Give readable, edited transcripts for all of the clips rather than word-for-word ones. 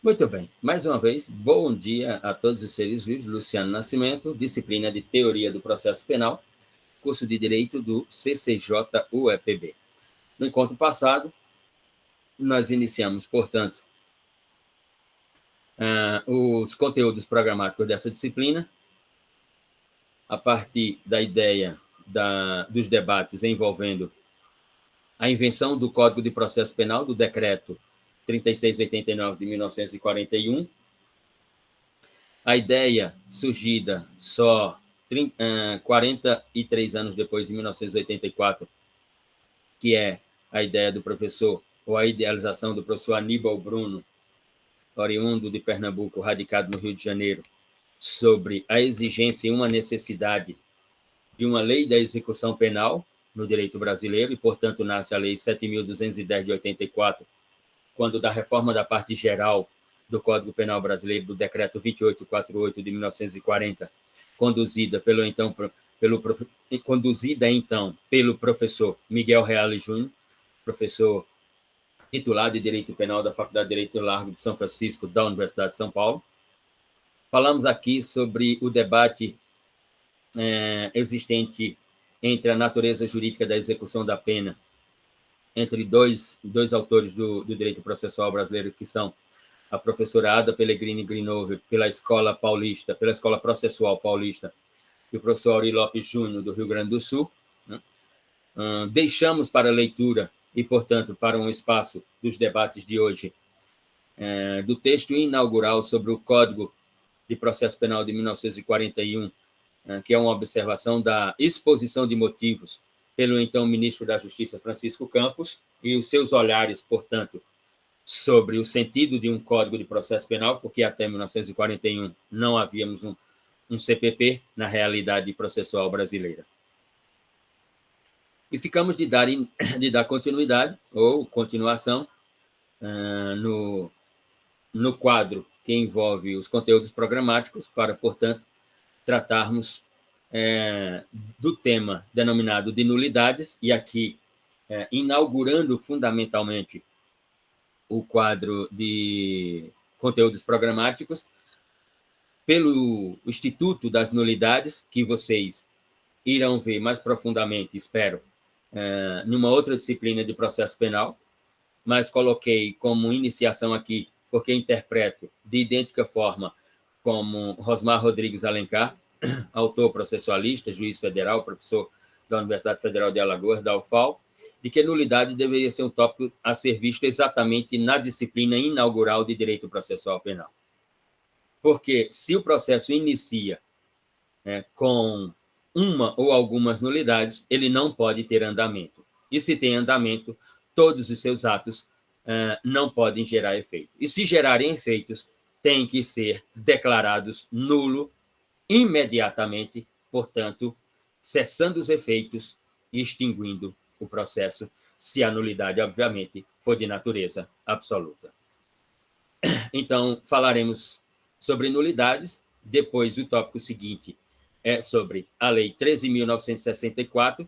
Muito bem. Mais uma vez, bom dia a todos os seres vivos. Luciano Nascimento, disciplina de Teoria do Processo Penal, curso de Direito do CCJ-UEPB. No encontro passado, nós iniciamos, portanto, os conteúdos programáticos dessa disciplina, a partir da ideia dos debates envolvendo a invenção do Código de Processo Penal, do Decreto 3689 de 1941, a ideia surgida só 43 anos depois, de 1984, que é a ideia do professor, ou a idealização do professor Aníbal Bruno, oriundo de Pernambuco, radicado no Rio de Janeiro, sobre a exigência e uma necessidade de uma lei da execução penal no direito brasileiro, e, portanto, nasce a Lei 7.210 de 84, quando da reforma da parte geral do Código Penal Brasileiro, do Decreto 2848 de 1940, conduzida pelo professor Miguel Reale Júnior, professor titular de Direito Penal da Faculdade de Direito do Largo de São Francisco, da Universidade de São Paulo. Falamos aqui sobre o debate existente entre a natureza jurídica da execução da pena, entre dois autores do direito processual brasileiro, que são a professora Ada Pellegrini Grinover, pela Escola Processual Paulista, e o professor Auri Lopes Júnior, do Rio Grande do Sul. Deixamos para leitura e, portanto, para um espaço dos debates de hoje, do texto inaugural sobre o Código de Processo Penal de 1941, que é uma observação da exposição de motivos pelo então ministro da Justiça, Francisco Campos, e os seus olhares, portanto, sobre o sentido de um Código de Processo Penal, porque até 1941 não havíamos um CPP na realidade processual brasileira. E ficamos de dar continuidade, ou continuação, no quadro que envolve os conteúdos programáticos, para, portanto, tratarmos do tema denominado de nulidades, e aqui inaugurando fundamentalmente o quadro de conteúdos programáticos, pelo Instituto das Nulidades, que vocês irão ver mais profundamente, espero, numa outra disciplina de processo penal, mas coloquei como iniciação aqui, porque interpreto de idêntica forma como Rosmar Rodrigues Alencar, autor processualista, juiz federal, professor da Universidade Federal de Alagoas, da UFAL, de que nulidade deveria ser um tópico a ser visto exatamente na disciplina inaugural de Direito Processual Penal. Porque se o processo inicia com uma ou algumas nulidades, ele não pode ter andamento. E se tem andamento, todos os seus atos não podem gerar efeito. E se gerarem efeitos, têm que ser declarados nulo imediatamente, portanto, cessando os efeitos e extinguindo o processo, se a nulidade, obviamente, for de natureza absoluta. Então, falaremos sobre nulidades. Depois, o tópico seguinte é sobre a Lei 13.964,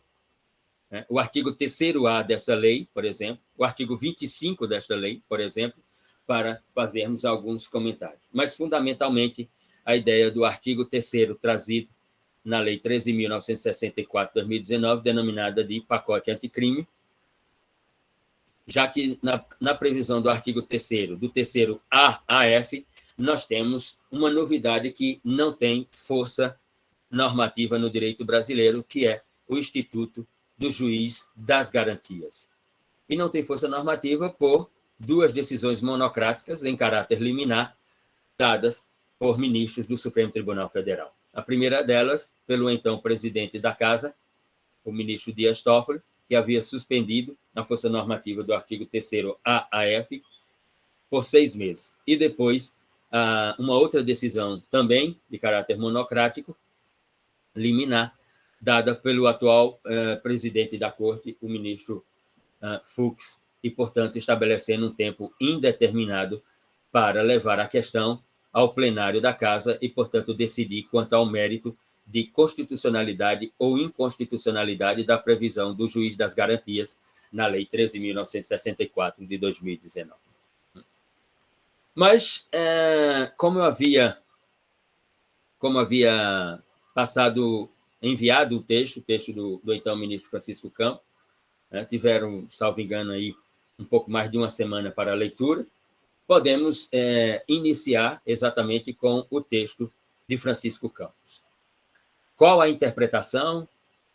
o artigo 3º-A dessa lei, por exemplo, o artigo 25 desta lei, por exemplo, para fazermos alguns comentários. Mas, fundamentalmente, a ideia do artigo 3º trazido na Lei 13.964 de 2019, denominada de pacote anticrime, já que na previsão do artigo 3º, do 3º-A a F, nós temos uma novidade que não tem força normativa no direito brasileiro, que é o Instituto do Juiz das Garantias. E não tem força normativa por duas decisões monocráticas em caráter liminar, dadas por ministros do Supremo Tribunal Federal. A primeira delas, pelo então presidente da Casa, o ministro Dias Toffoli, que havia suspendido a força normativa do artigo 3º-A a F por 6 meses. E depois, uma outra decisão também de caráter monocrático, liminar, dada pelo atual presidente da Corte, o ministro Fux, e, portanto, estabelecendo um tempo indeterminado para levar a questão ao plenário da Casa e, portanto, decidir quanto ao mérito de constitucionalidade ou inconstitucionalidade da previsão do juiz das garantias na Lei 13.964 de 2019. Mas, como havia enviado o texto do então ministro Francisco Campos, né, tiveram, salvo engano, aí, um pouco mais de uma semana para a leitura, podemos iniciar exatamente com o texto de Francisco Campos. Qual a interpretação,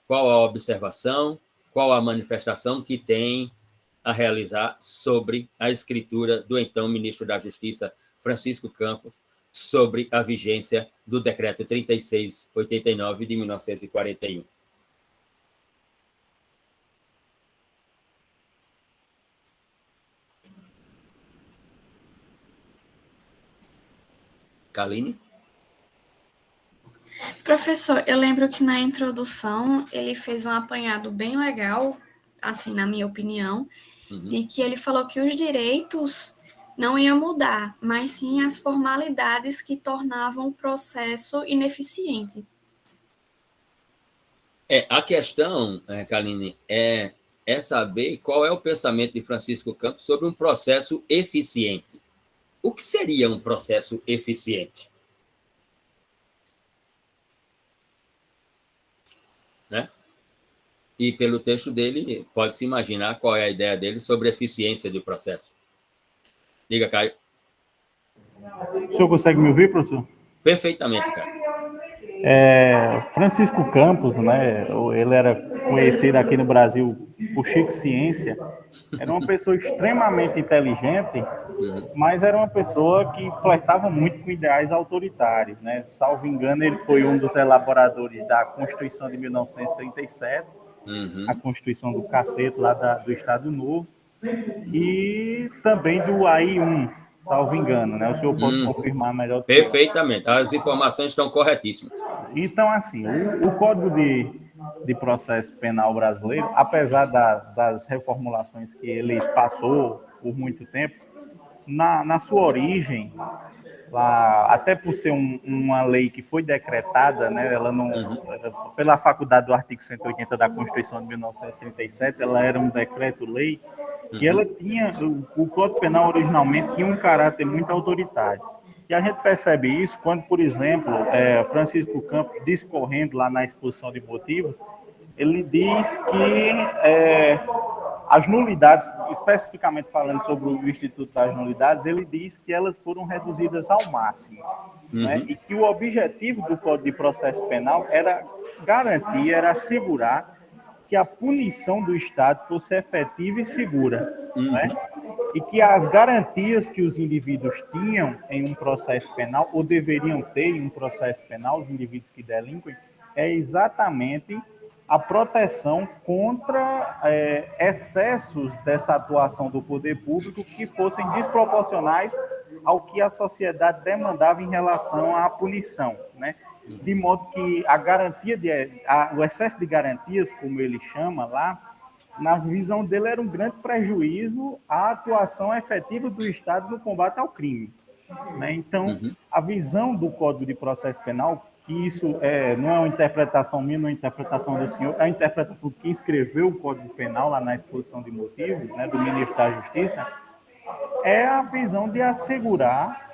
qual a observação, qual a manifestação que tem a realizar sobre a escritura do então ministro da Justiça, Francisco Campos, sobre a vigência do Decreto 3689 de 1941. Kaline? Professor, eu lembro que na introdução ele fez um apanhado bem legal, assim, na minha opinião, de que ele falou que os direitos não iam mudar, mas sim as formalidades que tornavam o processo ineficiente. A questão, Kaline, é saber qual é o pensamento de Francisco Campos sobre um processo eficiente. O que seria um processo eficiente? Né? E pelo texto dele, pode-se imaginar qual é a ideia dele sobre a eficiência do processo. Diga, Caio. O senhor consegue me ouvir, professor? Perfeitamente, Caio. Francisco Campos, né? Ele era conhecido aqui no Brasil por Chico Ciência. Era uma pessoa extremamente inteligente, mas era uma pessoa que flertava muito com ideais autoritários, né? Salvo engano, ele foi um dos elaboradores da Constituição de 1937, a Constituição do Cacete, lá do Estado Novo, e também do AI-1, salvo engano, né? O senhor pode confirmar melhor do que eu. Perfeitamente, as informações estão corretíssimas. Então, assim, o Código de Processo Penal brasileiro, apesar das reformulações que ele passou por muito tempo, na sua origem, lá, até por ser uma lei que foi decretada, né, ela não, pela faculdade do artigo 180 da Constituição de 1937, ela era um decreto-lei, e ela tinha, o Código Penal originalmente tinha um caráter muito autoritário. E a gente percebe isso quando, por exemplo, Francisco Campos, discorrendo lá na exposição de motivos, ele diz que as nulidades, especificamente falando sobre o Instituto das Nulidades, ele diz que elas foram reduzidas ao máximo. Né? E que o objetivo do Código de Processo Penal era garantir, era assegurar que a punição do Estado fosse efetiva e segura. Né? E que as garantias que os indivíduos tinham em um processo penal, ou deveriam ter em um processo penal, os indivíduos que delinquem, é exatamente a proteção contra excessos dessa atuação do poder público que fossem desproporcionais ao que a sociedade demandava em relação à punição, né? De modo que a garantia, o excesso de garantias, como ele chama lá, na visão dele era um grande prejuízo à atuação efetiva do Estado no combate ao crime. Né? Então, a visão do Código de Processo Penal, que isso não é uma interpretação minha, não é uma interpretação do senhor, é a interpretação de quem escreveu o Código Penal lá na exposição de motivos, né, do Ministro da Justiça, é a visão de assegurar,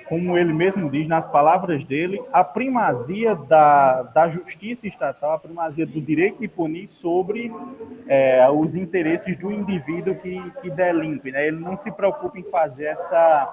como ele mesmo diz nas palavras dele, a primazia da justiça estatal, a primazia do direito de punir sobre os interesses do indivíduo que delinque. Né? Ele não se preocupa em fazer essa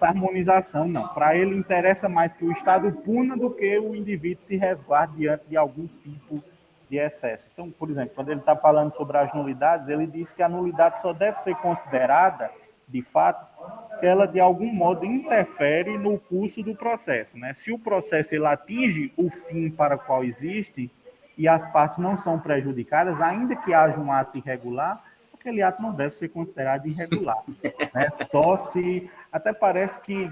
harmonização, não. Para ele interessa mais que o Estado puna do que o indivíduo se resguarde diante de algum tipo de excesso. Então, por exemplo, quando ele está falando sobre as nulidades, ele diz que a nulidade só deve ser considerada, de fato, se ela de algum modo interfere no curso do processo. Né? Se o processo ele atinge o fim para o qual existe e as partes não são prejudicadas, ainda que haja um ato irregular, aquele ato não deve ser considerado irregular. Né? Só se... Até parece que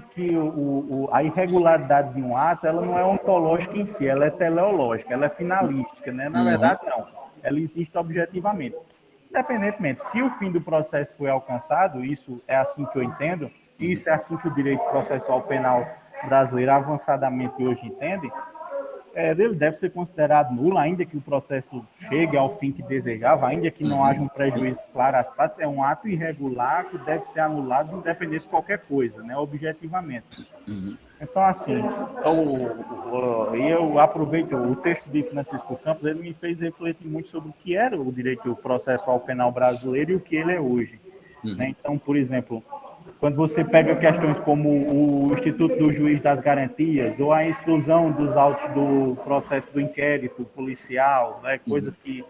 a irregularidade de um ato ela não é ontológica em si, ela é teleológica, ela é finalística. Né? Na verdade, não. Ela existe objetivamente. Independentemente, se o fim do processo foi alcançado, isso é assim que eu entendo, e isso é assim que o direito processual penal brasileiro avançadamente hoje entende, ele deve ser considerado nulo, ainda que o processo chegue ao fim que desejava, ainda que não haja um prejuízo claro às partes, é um ato irregular que deve ser anulado independente de qualquer coisa, né, objetivamente. Então, assim, eu aproveito o texto de Francisco Campos, ele me fez refletir muito sobre o que era o direito processual penal brasileiro e o que ele é hoje. Né? Então, por exemplo, quando você pega questões como o Instituto do Juiz das Garantias ou a exclusão dos autos do processo do inquérito policial, né, coisas que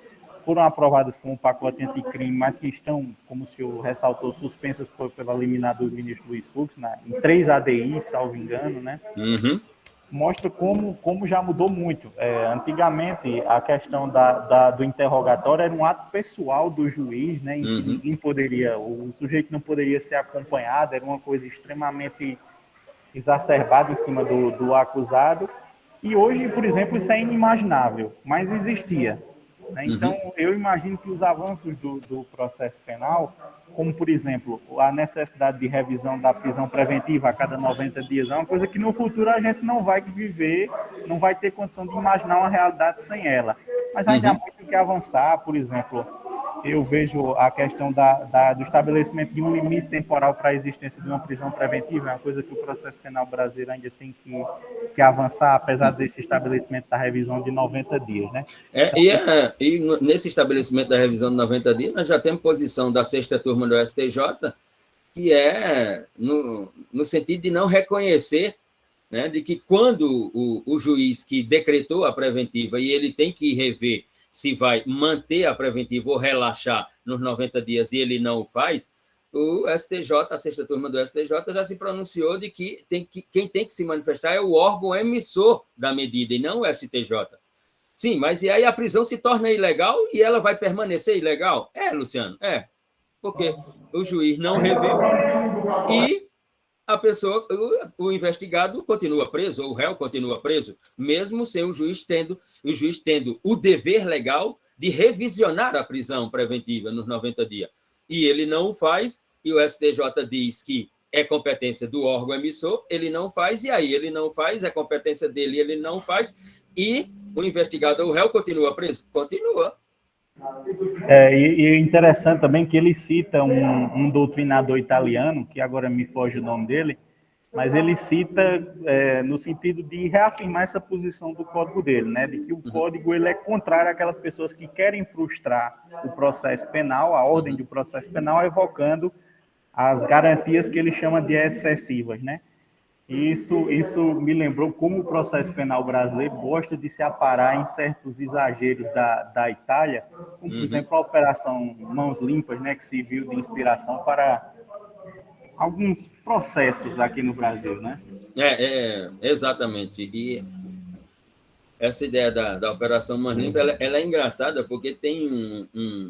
foram aprovadas como pacote anticrime, mas que estão, como o senhor ressaltou, suspensas pela liminar do ministro Luiz Fux, né, em 3 ADIs, salvo engano, né? Mostra como já mudou muito. Antigamente, a questão do interrogatório era um ato pessoal do juiz, né, em que ninguém poderia, o sujeito não poderia ser acompanhado, era uma coisa extremamente exacerbada em cima do acusado. E hoje, por exemplo, isso é inimaginável, mas existia. Né? Então, eu imagino que os avanços do processo penal, como, por exemplo, a necessidade de revisão da prisão preventiva a cada 90 dias, é uma coisa que no futuro a gente não vai viver, não vai ter condição de imaginar uma realidade sem ela. Mas ainda há muito que avançar, por exemplo, eu vejo a questão do estabelecimento de um limite temporal para a existência de uma prisão preventiva, é uma coisa que o processo penal brasileiro ainda tem que avançar, apesar desse estabelecimento da revisão de 90 dias, né? E nesse estabelecimento da revisão de 90 dias, nós já temos posição da 6ª turma do STJ, que é no sentido de não reconhecer, né, de que quando o juiz que decretou a preventiva e ele tem que rever se vai manter a preventiva ou relaxar nos 90 dias e ele não o faz, o STJ, a 6ª turma do STJ, já se pronunciou de que quem tem que se manifestar é o órgão emissor da medida e não o STJ. Sim, mas e aí a prisão se torna ilegal e ela vai permanecer ilegal? Luciano, porque o juiz não reviu e a pessoa, o investigado continua preso, ou o réu continua preso, mesmo sem o juiz tendo o dever legal de revisionar a prisão preventiva nos 90 dias. E ele não o faz, e o STJ diz que é competência do órgão emissor, ele não faz, e aí ele não faz, é competência dele, ele não faz, e o investigado, o réu, continua preso? Continua. E é interessante também que ele cita um doutrinador italiano, que agora me foge o nome dele, mas ele cita no sentido de reafirmar essa posição do código dele, né, de que o código ele é contrário àquelas pessoas que querem frustrar o processo penal, a ordem do processo penal, evocando as garantias que ele chama de excessivas, né? Isso me lembrou como o processo penal brasileiro gosta de se aparar em certos exageros da Itália, como, por exemplo, a Operação Mãos Limpas, né, que serviu de inspiração para alguns processos aqui no Brasil, né? Exatamente. E essa ideia da Operação Mãos Limpas, ela é engraçada, porque tem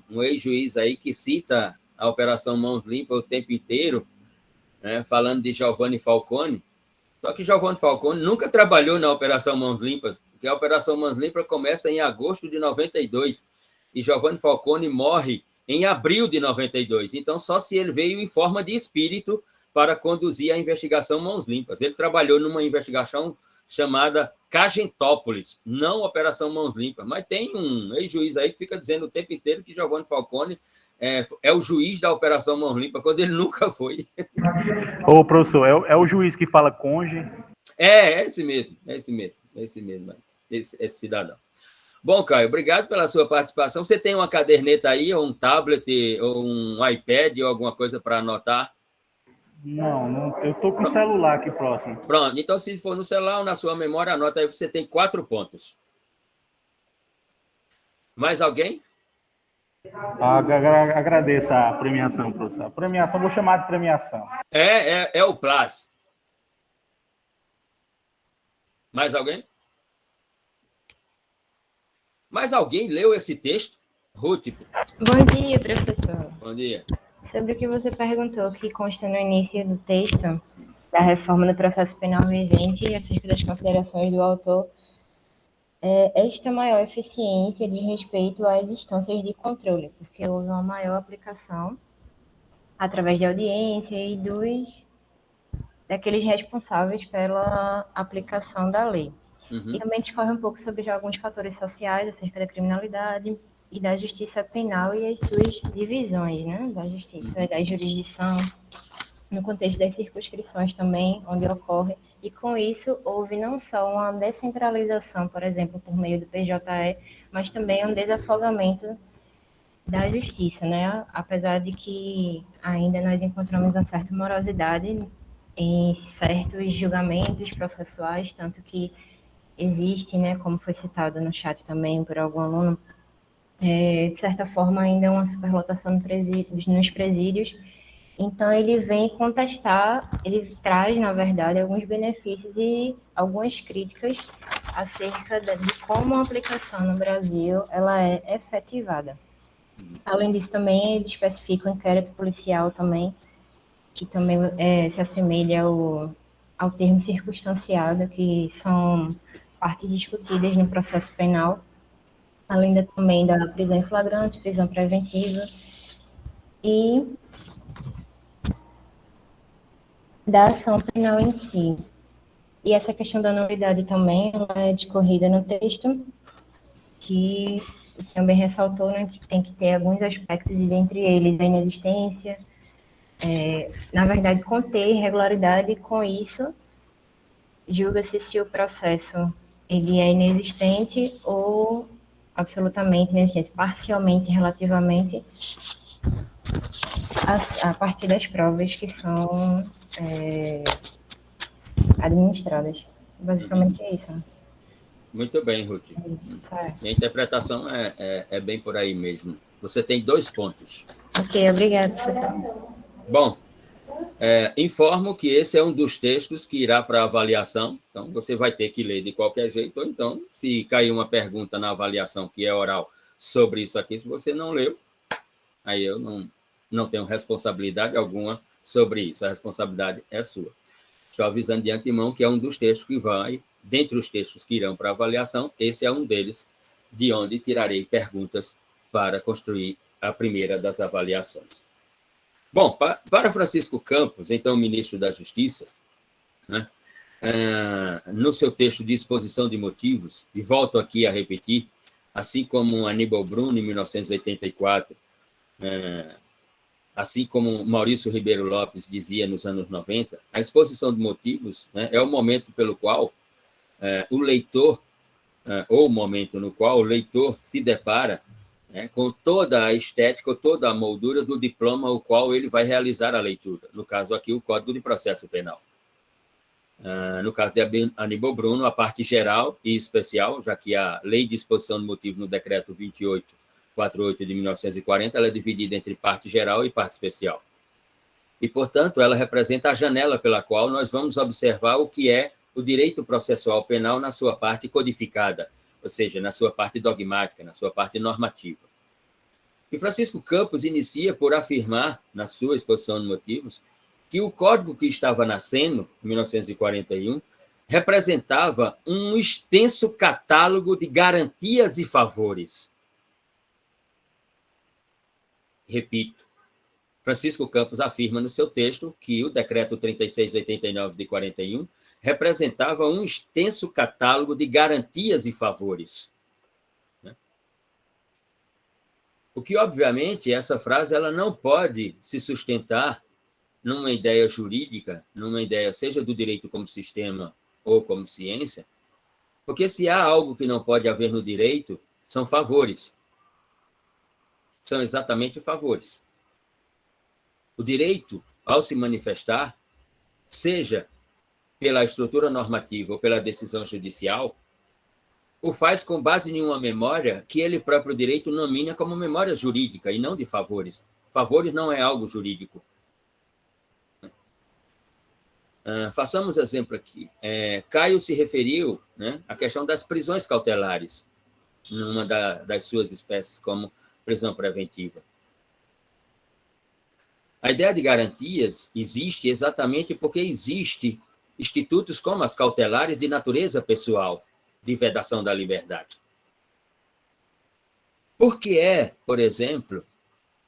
um ex-juiz aí que cita a Operação Mãos Limpas o tempo inteiro, né, falando de Giovanni Falcone. Só que Giovanni Falcone nunca trabalhou na Operação Mãos Limpas, porque a Operação Mãos Limpas começa em agosto de 92 e Giovanni Falcone morre em abril de 92. Então, só se ele veio em forma de espírito para conduzir a investigação Mãos Limpas. Ele trabalhou numa investigação chamada Cagentópolis, não Operação Mãos Limpas. Mas tem um ex-juiz aí que fica dizendo o tempo inteiro que Giovanni Falcone é o juiz da Operação Mãos Limpas, quando ele nunca foi. Ô, professor, é o juiz que fala conge? É esse mesmo, esse cidadão. Bom, Caio, obrigado pela sua participação. Você tem uma caderneta aí, ou um tablet, ou um iPad, ou alguma coisa para anotar? Não, eu estou com o celular aqui próximo. Pronto, então se for no celular ou na sua memória, anota aí, você tem 4 pontos. Mais alguém? Agradeço a premiação, professor. Premiação, vou chamar de premiação. É o Plus. Mais alguém? Mais alguém leu esse texto? Ruth? Bom dia, professor. Bom dia. Sobre o que você perguntou, que consta no início do texto da reforma do processo penal vigente e acerca das considerações do autor, esta maior eficiência diz respeito às instâncias de controle, porque houve uma maior aplicação através de audiência e daqueles responsáveis pela aplicação da lei. E também discorre um pouco sobre já alguns fatores sociais acerca da criminalidade e da justiça penal e as suas divisões, né? Da justiça e da jurisdição, no contexto das circunscrições também, onde ocorre. E com isso, houve não só uma descentralização, por exemplo, por meio do PJE, mas também um desafogamento da justiça, né? Apesar de que ainda nós encontramos uma certa morosidade em certos julgamentos processuais, tanto que existe, né, como foi citado no chat também por algum aluno, de certa forma ainda uma superlotação nos presídios. Então ele vem contestar, ele traz, na verdade, alguns benefícios e algumas críticas acerca de como a aplicação no Brasil ela é efetivada. Além disso, também ele especifica o inquérito policial também, que também se assemelha ao termo circunstanciado, que são partes discutidas no processo penal, além também da prisão em flagrante, prisão preventiva e da ação penal em si. E essa questão da nulidade também ela é discorrida no texto, que o senhor bem ressaltou, né, que tem que ter alguns aspectos, e dentre eles a inexistência, na verdade, conter irregularidade, e com isso julga-se se o processo ele é inexistente ou absolutamente inexistente, parcialmente, relativamente, a partir das provas que são administradas. Basicamente é isso. Muito bem, Ruth. E a interpretação é bem por aí mesmo. Você tem 2 pontos. Ok, obrigada, professor. Bom, informo que esse é um dos textos que irá para avaliação, então você vai ter que ler de qualquer jeito, ou então, se cair uma pergunta na avaliação que é oral sobre isso aqui, se você não leu, aí eu não tenho responsabilidade alguma sobre isso, a responsabilidade é sua. Estou avisando de antemão que é um dos textos que vai, dentre os textos que irão para avaliação, esse é um deles, de onde tirarei perguntas para construir a primeira das avaliações. Bom, para Francisco Campos, então ministro da Justiça, né, no seu texto de exposição de motivos, e volto aqui a repetir, assim como Aníbal Bruno, em 1984, assim como Maurício Ribeiro Lopes dizia nos anos 90, a exposição de motivos, né, é o momento pelo qual o leitor, ou o momento no qual o leitor se depara com toda a estética, toda a moldura do diploma o qual ele vai realizar a leitura. No caso aqui, o Código de Processo Penal. No caso de Aníbal Bruno, a parte geral e especial, já que a Lei de Exposição de Motivo no Decreto 2848 de 1940, ela é dividida entre parte geral e parte especial. E, portanto, ela representa a janela pela qual nós vamos observar o que é o direito processual penal na sua parte codificada, ou seja, na sua parte dogmática, na sua parte normativa. E Francisco Campos inicia por afirmar, na sua exposição de motivos, que o Código que estava nascendo, em 1941, representava um extenso catálogo de garantias e favores. Repito, Francisco Campos afirma no seu texto que o Decreto 3689 de 41 representava um extenso catálogo de garantias e favores. O que, obviamente, essa frase ela não pode se sustentar numa ideia jurídica, numa ideia seja do direito como sistema ou como ciência, porque se há algo que não pode haver no direito, são favores. São exatamente favores. O direito, ao se manifestar, seja pela estrutura normativa ou pela decisão judicial, o faz com base em uma memória que ele próprio direito nomina como memória jurídica e não de favores. Favores não é algo jurídico. Façamos exemplo aqui. Caio se referiu, né, à questão das prisões cautelares, numa das suas espécies, como prisão preventiva. A ideia de garantias existe exatamente porque existe institutos como as cautelares de natureza pessoal, de vedação da liberdade. Por que por exemplo,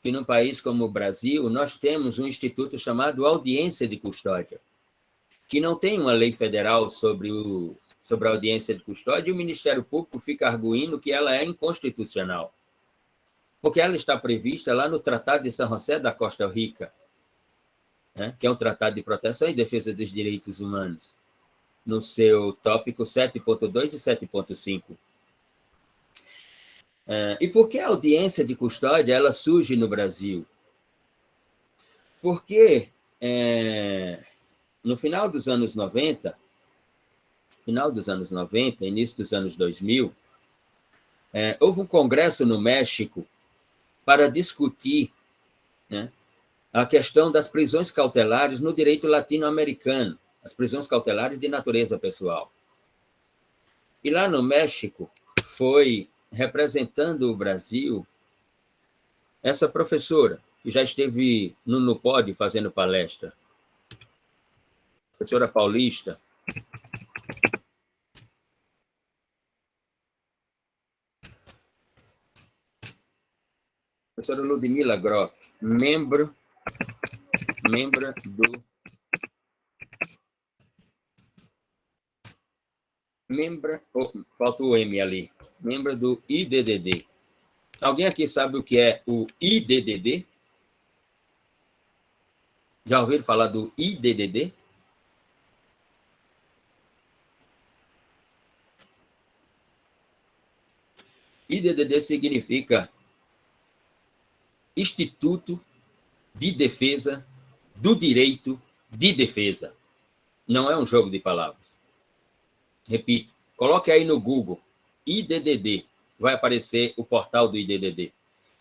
que num país como o Brasil, nós temos um instituto chamado audiência de custódia, que não tem uma lei federal sobre sobre a audiência de custódia, e o Ministério Público fica arguindo que ela é inconstitucional, porque ela está prevista lá no Tratado de São José da Costa Rica, né, que é um tratado de proteção e defesa dos direitos humanos, no seu tópico 7.2 e 7.5. E por que a audiência de custódia ela surge no Brasil? Porque no final dos anos 90, início dos anos 2000, houve um congresso no México para discutir, né, a questão das prisões cautelares no direito latino-americano, as prisões cautelares de natureza pessoal. E lá no México foi representando o Brasil essa professora, que já esteve no NUPOD fazendo palestra, professora paulista, professora Ludmila Grock, membro falta o M ali, membro do IDDD. Alguém aqui sabe o que é o IDDD? Já ouviram falar do IDDD? IDDD significa Instituto de Defesa do Direito de Defesa. Não é um jogo de palavras. Repito, coloque aí no Google, IDDD, vai aparecer o portal do IDDD.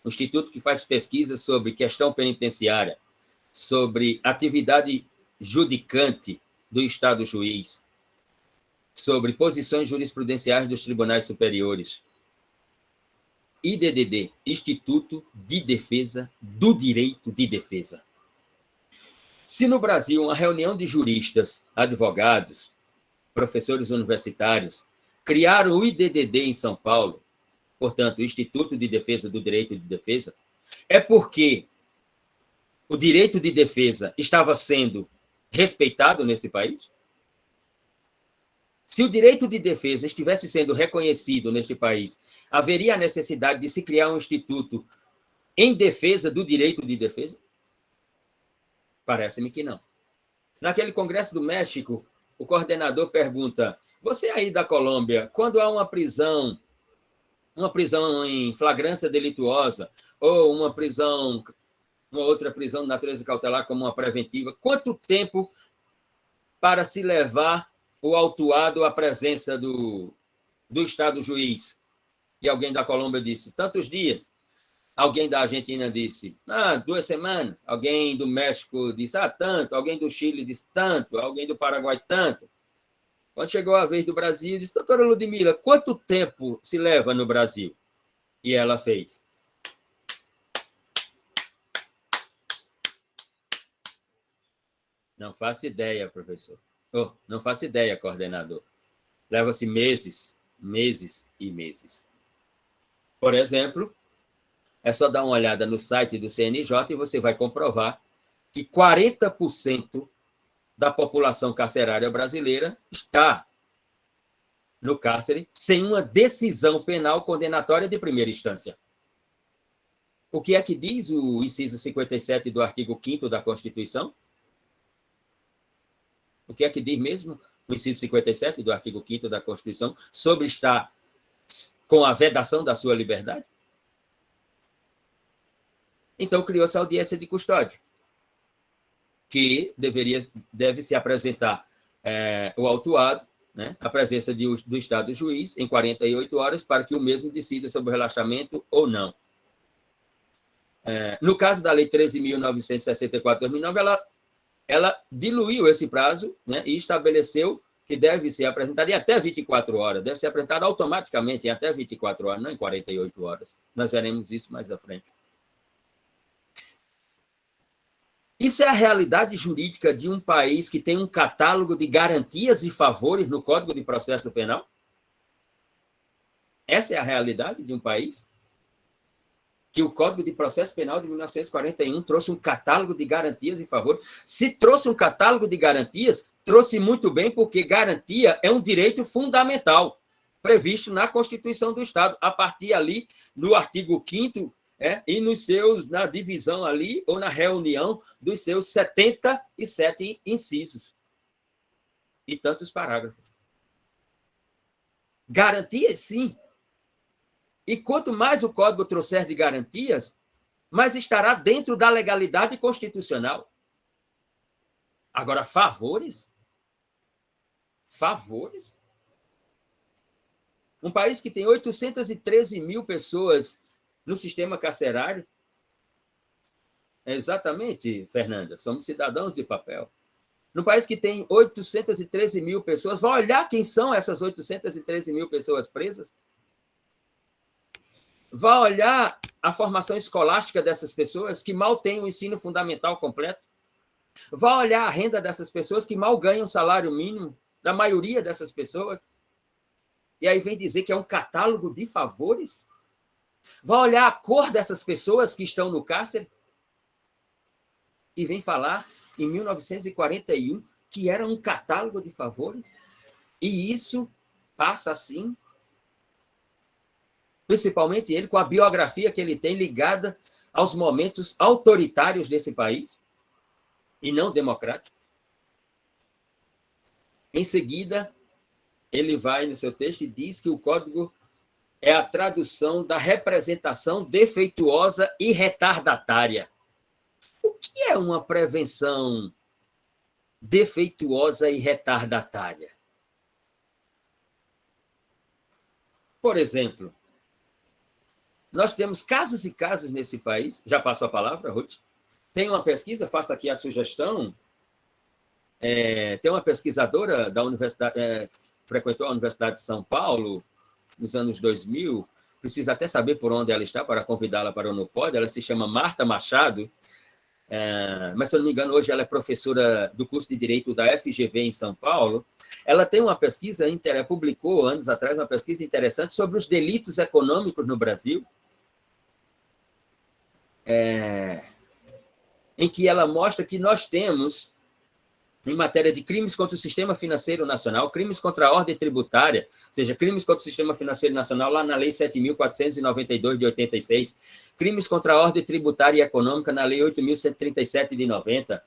Um instituto que faz pesquisas sobre questão penitenciária, sobre atividade judicante do Estado juiz, sobre posições jurisprudenciais dos tribunais superiores. IDDD, Instituto de Defesa do Direito de Defesa. Se no Brasil uma reunião de juristas, advogados, professores universitários, criaram o IDDD em São Paulo, portanto, o Instituto de Defesa do Direito de Defesa, é porque o direito de defesa estava sendo respeitado nesse país? Se o direito de defesa estivesse sendo reconhecido neste país, haveria a necessidade de se criar um instituto em defesa do direito de defesa? Parece-me que não. Naquele Congresso do México, o coordenador pergunta: você aí da Colômbia, quando há uma prisão em flagrância delituosa, ou uma outra prisão de natureza cautelar como uma preventiva, quanto tempo para se levar o autuado à presença do Estado juiz? E alguém da Colômbia disse: tantos dias. Alguém da Argentina disse: 2 semanas. Alguém do México disse: tanto. Alguém do Chile disse: tanto. Alguém do Paraguai, tanto. Quando chegou a vez do Brasil, disse: doutora Ludmila, quanto tempo se leva no Brasil? E ela fez: não faço ideia, professor. Não faço ideia, coordenador. Leva-se meses e meses. Por exemplo, é só dar uma olhada no site do CNJ e você vai comprovar que 40% da população carcerária brasileira está no cárcere sem uma decisão penal condenatória de primeira instância. O que é que diz o inciso 57 do artigo 5º da Constituição? O que é que diz mesmo o inciso 57 do artigo 5º da Constituição sobre estar com a vedação da sua liberdade? Então, criou-se a audiência de custódia, que deve se apresentar o autuado, né, a presença do Estado juiz em 48 horas para que o mesmo decida sobre o relaxamento ou não. No caso da Lei 13.964 de 2009, ela diluiu esse prazo, né, e estabeleceu que deve ser apresentado em até 24 horas, deve ser apresentado automaticamente em até 24 horas, não em 48 horas. Nós veremos isso mais à frente. Isso é a realidade jurídica de um país que tem um catálogo de garantias e favores no Código de Processo Penal? Essa é a realidade de um país? Que o Código de Processo Penal de 1941 trouxe um catálogo de garantias e favores. Se trouxe um catálogo de garantias, trouxe muito bem, porque garantia é um direito fundamental previsto na Constituição do Estado, a partir ali do artigo 5º, e na divisão ali, ou na reunião dos seus 77 incisos e tantos parágrafos. Garantias, sim. E quanto mais o Código trouxer de garantias, mais estará dentro da legalidade constitucional. Agora, favores? Favores? Um país que tem 813 mil pessoas no sistema carcerário. Exatamente, Fernanda, somos cidadãos de papel. No país que tem 813 mil pessoas, vai olhar quem são essas 813 mil pessoas presas? Vai olhar a formação escolástica dessas pessoas que mal têm o ensino fundamental completo? Vai olhar a renda dessas pessoas que mal ganham salário mínimo, da maioria dessas pessoas? E aí vem dizer que é um catálogo de favores? Vai olhar a cor dessas pessoas que estão no cárcere? E vem falar, em 1941, que era um catálogo de favores? E isso passa assim? Principalmente ele, com a biografia que ele tem ligada aos momentos autoritários desse país, e não democráticos. Em seguida, ele vai no seu texto e diz que o Código é a tradução da representação defeituosa e retardatária. O que é uma prevenção defeituosa e retardatária? Por exemplo, nós temos casos e casos nesse país. Já passo a palavra, Ruth? Tem uma pesquisa, faço aqui a sugestão. Tem uma pesquisadora da universidade, frequentou a Universidade de São Paulo nos anos 2000, precisa até saber por onde ela está para convidá-la para o NuPod. Ela se chama Marta Machado, mas, se eu não me engano, hoje ela é professora do curso de Direito da FGV em São Paulo. Ela tem uma pesquisa, publicou anos atrás uma pesquisa interessante sobre os delitos econômicos no Brasil, em que ela mostra que nós temos, em matéria de crimes contra o sistema financeiro nacional, crimes contra a ordem tributária, ou seja, crimes contra o sistema financeiro nacional, lá na Lei 7.492, de 86, crimes contra a ordem tributária e econômica, na Lei 8.137, de 90,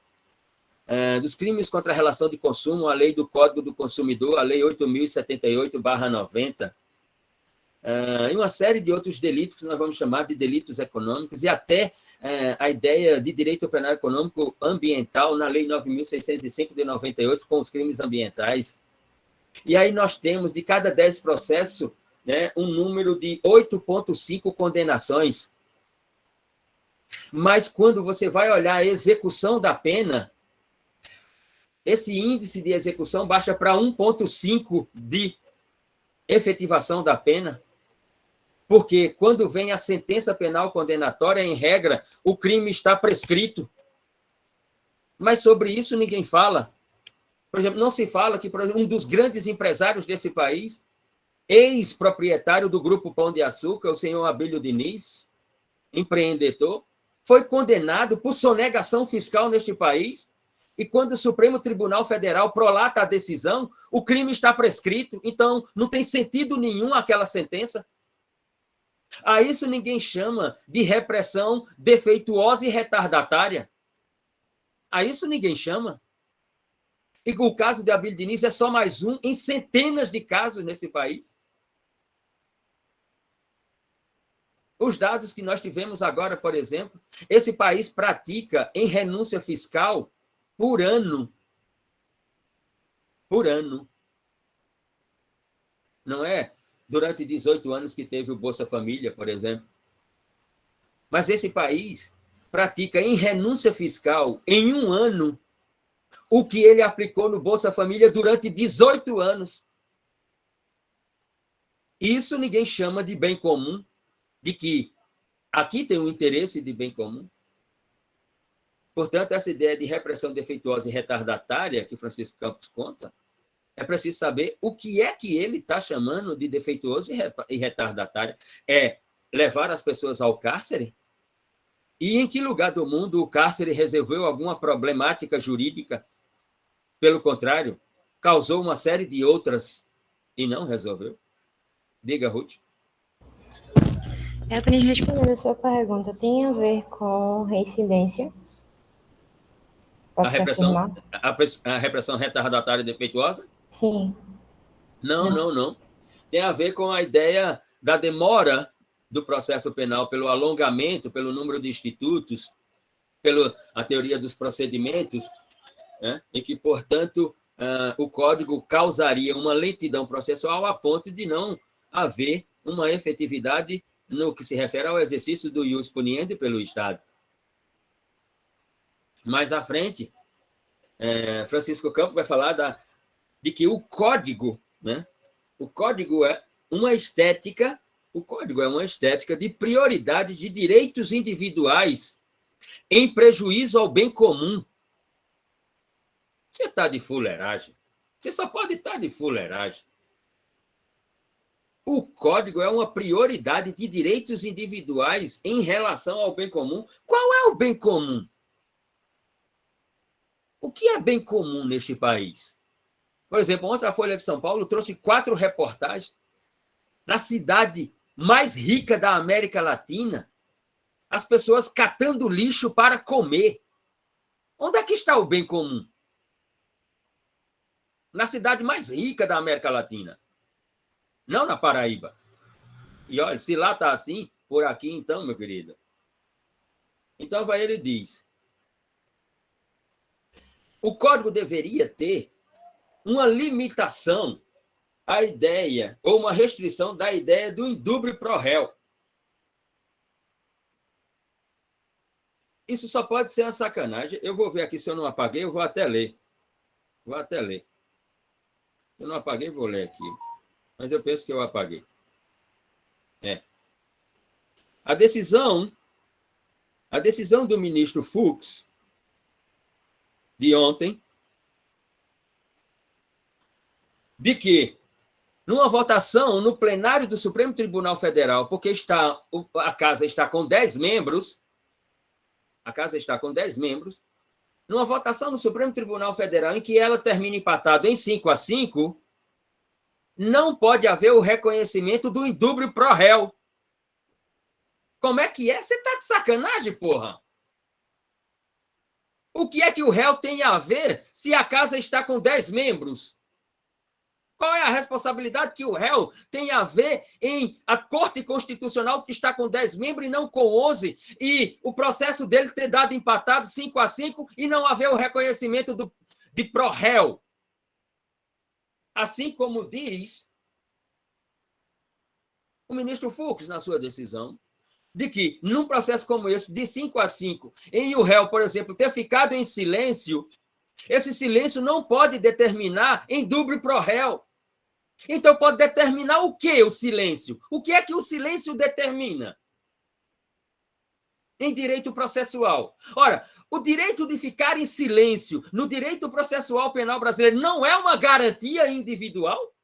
dos crimes contra a relação de consumo, a Lei do Código do Consumidor, a Lei 8.078/90, e uma série de outros delitos que nós vamos chamar de delitos econômicos, e até a ideia de direito penal econômico ambiental na Lei 9.605 de 98, com os crimes ambientais. E aí nós temos, de cada 10 processos, um número de 8,5 condenações. Mas quando você vai olhar a execução da pena, esse índice de execução baixa para 1,5 de efetivação da pena. Porque quando vem a sentença penal condenatória, em regra, o crime está prescrito. Mas sobre isso ninguém fala. Por exemplo, não se fala que, por exemplo, um dos grandes empresários desse país, ex-proprietário do Grupo Pão de Açúcar, o senhor Abílio Diniz, empreendedor, foi condenado por sonegação fiscal neste país, e quando o Supremo Tribunal Federal prolata a decisão, o crime está prescrito, então não tem sentido nenhum aquela sentença. A isso ninguém chama de repressão defeituosa e retardatária. A isso ninguém chama. E o caso de Abílio Diniz é só mais um em centenas de casos nesse país. Os dados que nós tivemos agora, por exemplo, esse país pratica em renúncia fiscal por ano. Por ano. Não é? Durante 18 anos que teve o Bolsa Família, por exemplo. Mas esse país pratica em renúncia fiscal, em um ano, o que ele aplicou no Bolsa Família durante 18 anos. Isso ninguém chama de bem comum, de que aqui tem um interesse de bem comum. Portanto, essa ideia de repressão defeituosa e retardatária que Francisco Campos conta, é preciso saber o que é que ele está chamando de defeituoso e retardatário. É levar as pessoas ao cárcere? E em que lugar do mundo o cárcere resolveu alguma problemática jurídica? Pelo contrário, causou uma série de outras e não resolveu. Diga, Ruth. Apenas respondendo a sua pergunta, tem a ver com reincidência? A repressão retardatária defeituosa? Sim. Não. Tem a ver com a ideia da demora do processo penal pelo alongamento, pelo número de institutos, pela teoria dos procedimentos, né? E que, portanto, o Código causaria uma lentidão processual a ponto de não haver uma efetividade no que se refere ao exercício do ius puniendi pelo Estado. Mais à frente, Francisco Campos vai falar de que o Código, né? O Código é uma estética, de prioridade de direitos individuais em prejuízo ao bem comum. Você está de fuleiragem. Você só pode estar de fuleiragem. O Código é uma prioridade de direitos individuais em relação ao bem comum. Qual é o bem comum? O que é bem comum neste país? Por exemplo, ontem a Folha de São Paulo trouxe 4 reportagens na cidade mais rica da América Latina, as pessoas catando lixo para comer. Onde é que está o bem comum? Na cidade mais rica da América Latina. Não na Paraíba. E olha, se lá está assim, por aqui então, meu querido. Então, ele diz: o Código deveria ter uma limitação à ideia, ou uma restrição da ideia do indúbio pro réu. Isso só pode ser uma sacanagem. Eu vou ver aqui se eu não apaguei, eu vou até ler. Eu não apaguei, vou ler aqui. Mas eu penso que eu apaguei. A decisão do ministro Fux, de ontem, de que, numa votação no plenário do Supremo Tribunal Federal, porque a casa está com 10 membros, numa votação no Supremo Tribunal Federal em que ela termina empatado em 5-5, não pode haver o reconhecimento do indúbio pro réu. Como é que é? Você está de sacanagem, porra? O que é que o réu tem a ver se a casa está com 10 membros? Qual é a responsabilidade que o réu tem a ver em a Corte Constitucional que está com 10 membros e não com 11, e o processo dele ter dado empatado 5-5 e não haver o reconhecimento de pró-réu? Assim como diz o ministro Fux na sua decisão, de que, num processo como esse, de 5-5, em o réu, por exemplo, ter ficado em silêncio, esse silêncio não pode determinar indúbio pro réu. Então, pode determinar o quê, o silêncio? O que é que o silêncio determina? Em direito processual. Ora, o direito de ficar em silêncio no direito processual penal brasileiro não é uma garantia individual?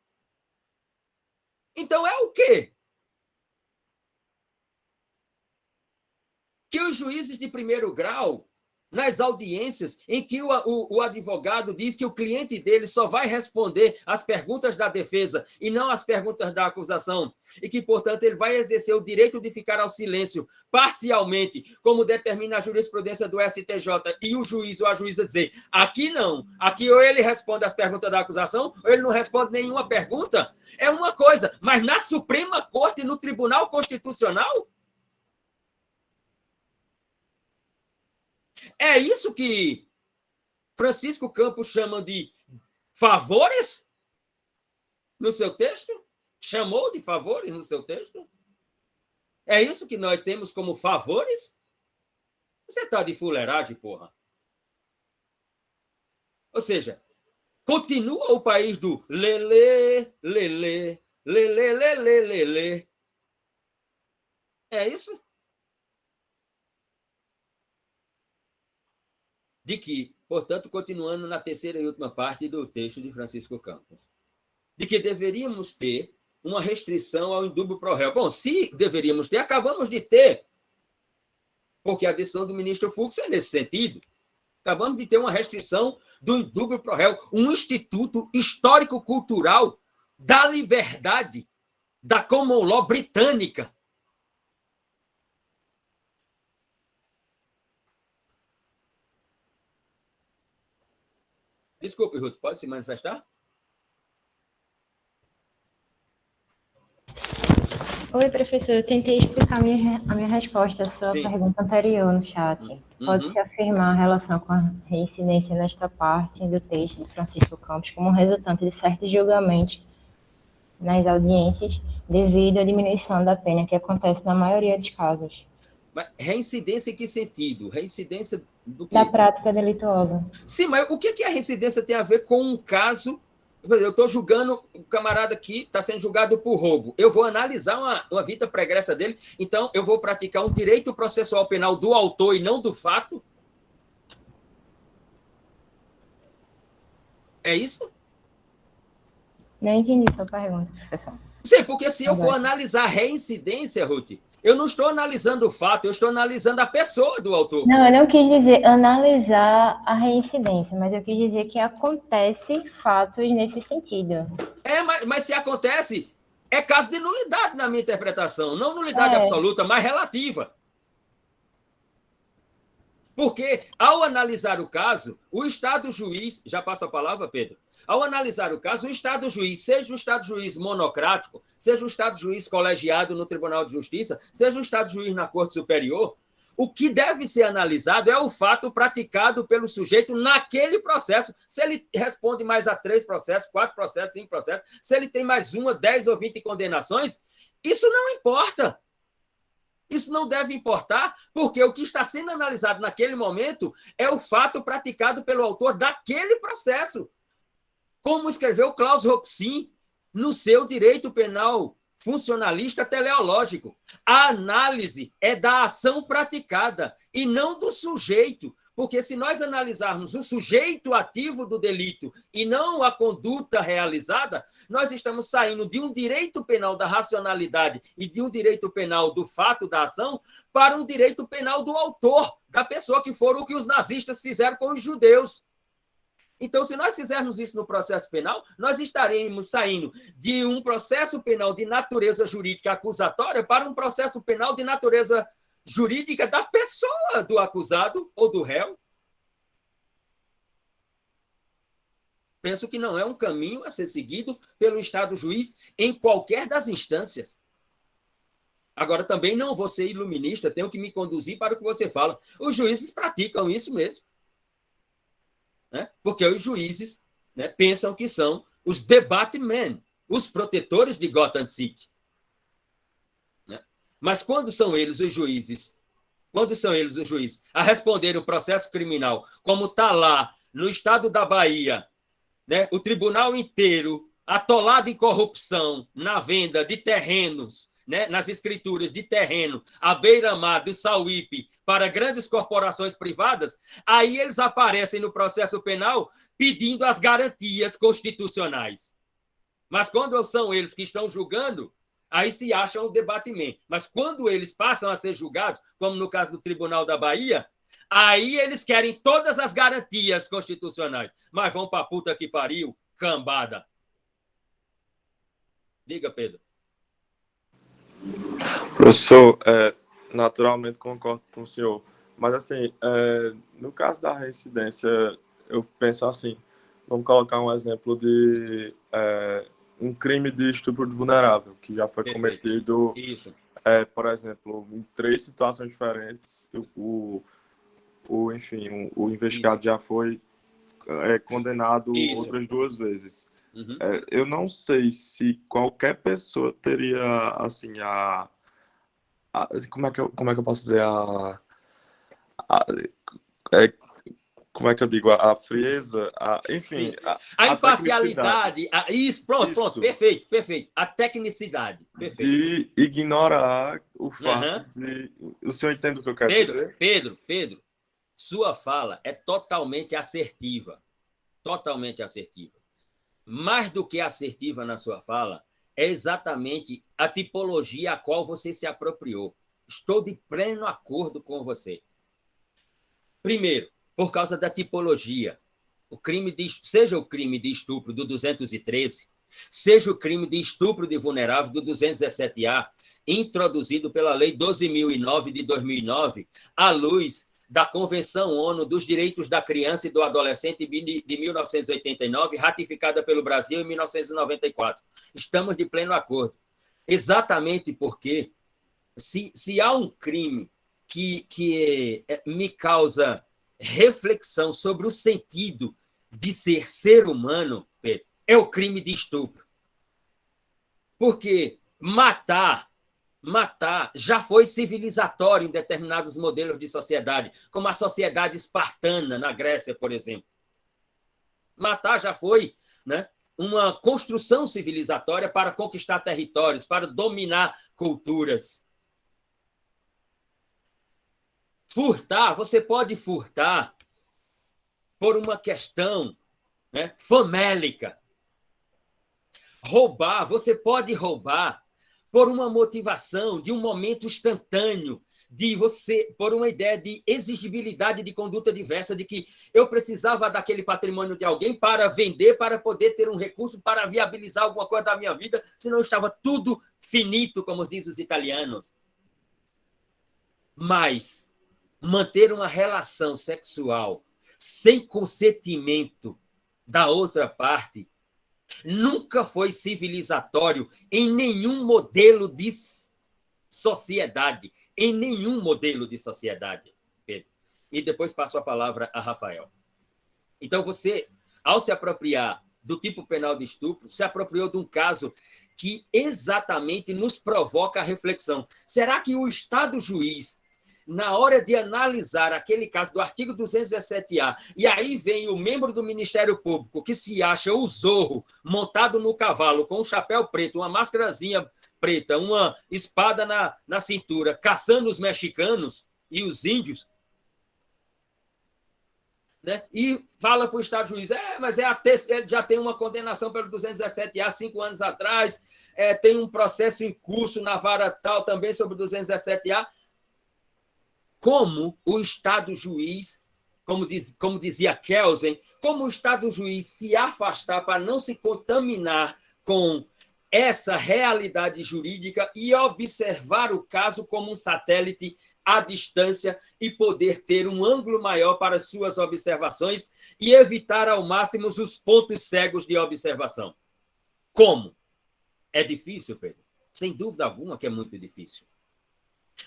Então, é o quê? Que os juízes de primeiro grau, nas audiências em que o advogado diz que o cliente dele só vai responder às perguntas da defesa e não às perguntas da acusação, e que, portanto, ele vai exercer o direito de ficar ao silêncio parcialmente, como determina a jurisprudência do STJ, e o juiz ou a juíza dizer: aqui não, aqui ou ele responde às perguntas da acusação, ou ele não responde nenhuma pergunta, é uma coisa, mas na Suprema Corte, no Tribunal Constitucional, é isso que Francisco Campos chama de favores no seu texto? Chamou de favores no seu texto? É isso que nós temos como favores? Você está de fuleiragem, porra. Ou seja, continua o país do lelê, lelê, lelê, lelê, lelê. É isso? De que, portanto, continuando na terceira e última parte do texto de Francisco Campos, de que deveríamos ter uma restrição ao indúbio pro réu. Bom, se deveríamos ter, acabamos de ter, porque a decisão do ministro Fux é nesse sentido. Acabamos de ter uma restrição do indúbio pro réu, um instituto histórico-cultural da liberdade, da common law britânica. Desculpe, Ruth, pode se manifestar? Oi, professor. Eu tentei explicar a minha resposta à sua pergunta anterior no chat. Pode-se afirmar a relação com a reincidência nesta parte do texto de Francisco Campos como resultante de certos julgamentos nas audiências devido à diminuição da pena que acontece na maioria dos casos. Mas reincidência em que sentido? Reincidência do quê? Da prática delituosa. Sim, mas o que a reincidência tem a ver com um caso? Eu estou julgando, o camarada aqui está sendo julgado por roubo. Eu vou analisar uma vita pregressa dele, então eu vou praticar um direito processual penal do autor e não do fato? É isso? Não entendi sua pergunta, professor. Sim, porque se eu for analisar a reincidência, Ruth, eu não estou analisando o fato, eu estou analisando a pessoa do autor. Não, eu não quis dizer analisar a reincidência, mas eu quis dizer que acontece fatos nesse sentido. Mas se acontece, é caso de nulidade na minha interpretação, não nulidade absoluta, mas relativa. Porque, ao analisar o caso, o Estado juiz... Já passa a palavra, Pedro? Ao analisar o caso, o Estado juiz, seja o Estado juiz monocrático, seja o Estado juiz colegiado no Tribunal de Justiça, seja o Estado juiz na Corte Superior, o que deve ser analisado é o fato praticado pelo sujeito naquele processo. Se ele responde mais a 3 processos, 4 processos, 5 processos, se ele tem mais 1, 10 ou 20 condenações, isso não importa. Isso não deve importar, porque o que está sendo analisado naquele momento é o fato praticado pelo autor daquele processo. Como escreveu Klaus Roxin no seu Direito Penal Funcionalista Teleológico. A análise é da ação praticada e não do sujeito, porque se nós analisarmos o sujeito ativo do delito e não a conduta realizada, nós estamos saindo de um direito penal da racionalidade e de um direito penal do fato da ação para um direito penal do autor, da pessoa, que foram o que os nazistas fizeram com os judeus. Então, se nós fizermos isso no processo penal, nós estaremos saindo de um processo penal de natureza jurídica acusatória para um processo penal de natureza jurídica da pessoa do acusado ou do réu. Penso que não é um caminho a ser seguido pelo Estado juiz em qualquer das instâncias. Agora, também não vou ser iluminista, tenho que me conduzir para o que você fala. Os juízes praticam isso mesmo. Né? Porque os juízes, né, pensam que são os debatemen, os protetores de Gotham City. Né? Mas quando são eles os juízes a responder o processo criminal, como está lá no estado da Bahia, né, o tribunal inteiro atolado em corrupção na venda de terrenos, né, nas escrituras de terreno à beira-mar do Sauípe para grandes corporações privadas, aí eles aparecem no processo penal pedindo as garantias constitucionais. Mas quando são eles que estão julgando, aí se acham o debatimento. Mas quando eles passam a ser julgados, como no caso do Tribunal da Bahia, aí eles querem todas as garantias constitucionais. Mas vão para a puta que pariu, cambada. Diga, Pedro. Professor, naturalmente concordo com o senhor, mas assim, no caso da reincidência, eu penso assim, vamos colocar um exemplo de um crime de estupro de vulnerável, que já foi cometido, por exemplo, em 3 situações diferentes, o investigado já foi condenado outras 2 vezes. Uhum. Eu não sei se qualquer pessoa teria, assim, como é que eu posso dizer, como é que eu digo, a frieza, enfim... A imparcialidade, isso, pronto, perfeito. A tecnicidade, perfeito. De ignorar o fato de... O senhor entende o que eu quero dizer? Pedro, sua fala é totalmente assertiva. Totalmente assertiva. Mais do que assertiva na sua fala, é exatamente a tipologia a qual você se apropriou. Estou de pleno acordo com você. Primeiro, por causa da tipologia. Seja o crime de estupro do 213, seja o crime de estupro de vulnerável do 217A, introduzido pela Lei 12.009 de 2009, à luz da Convenção ONU dos Direitos da Criança e do Adolescente de 1989, ratificada pelo Brasil em 1994. Estamos de pleno acordo. Exatamente porque, se há um crime que me causa reflexão sobre o sentido de ser humano, Pedro, é o crime de estupro. Porque matar já foi civilizatório em determinados modelos de sociedade, como a sociedade espartana na Grécia, por exemplo. Matar já foi, né, uma construção civilizatória para conquistar territórios, para dominar culturas. Furtar, você pode furtar por uma questão, né, famélica. Roubar, você pode roubar por uma motivação de um momento instantâneo, por uma ideia de exigibilidade de conduta diversa, de que eu precisava daquele patrimônio de alguém para vender, para poder ter um recurso para viabilizar alguma coisa da minha vida, senão estava tudo finito, como dizem os italianos. Mas manter uma relação sexual sem consentimento da outra parte nunca foi civilizatório em nenhum modelo de sociedade. Em nenhum modelo de sociedade, Pedro. E depois passo a palavra a Rafael. Então, você, ao se apropriar do tipo penal de estupro, se apropriou de um caso que exatamente nos provoca a reflexão. Será que o Estado juiz, na hora de analisar aquele caso do artigo 217A, e aí vem o membro do Ministério Público que se acha o Zorro montado no cavalo, com um chapéu preto, uma máscarazinha preta, uma espada na cintura, caçando os mexicanos e os índios, né? E fala para o Estado juiz, mas já tem uma condenação pelo 217A 5 anos atrás, tem um processo em curso na vara tal também sobre o 217A. Como o Estado juiz, como dizia Kelsen, como o Estado juiz se afastar para não se contaminar com essa realidade jurídica e observar o caso como um satélite à distância e poder ter um ângulo maior para suas observações e evitar ao máximo os pontos cegos de observação. Como? É difícil, Pedro? Sem dúvida alguma que é muito difícil.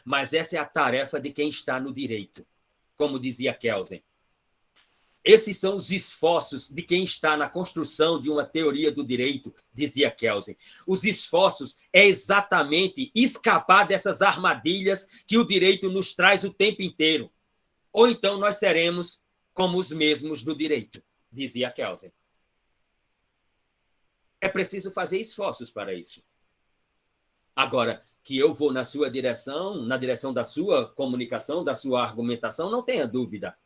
Mas essa é a tarefa de quem está no direito, como dizia Kelsen. Esses são os esforços de quem está na construção de uma teoria do direito, dizia Kelsen. Os esforços é exatamente escapar dessas armadilhas que o direito nos traz o tempo inteiro. Ou então nós seremos como os mesmos do direito, dizia Kelsen. É preciso fazer esforços para isso. Agora, que eu vou na sua direção, na direção da sua comunicação, da sua argumentação, não tenha dúvida.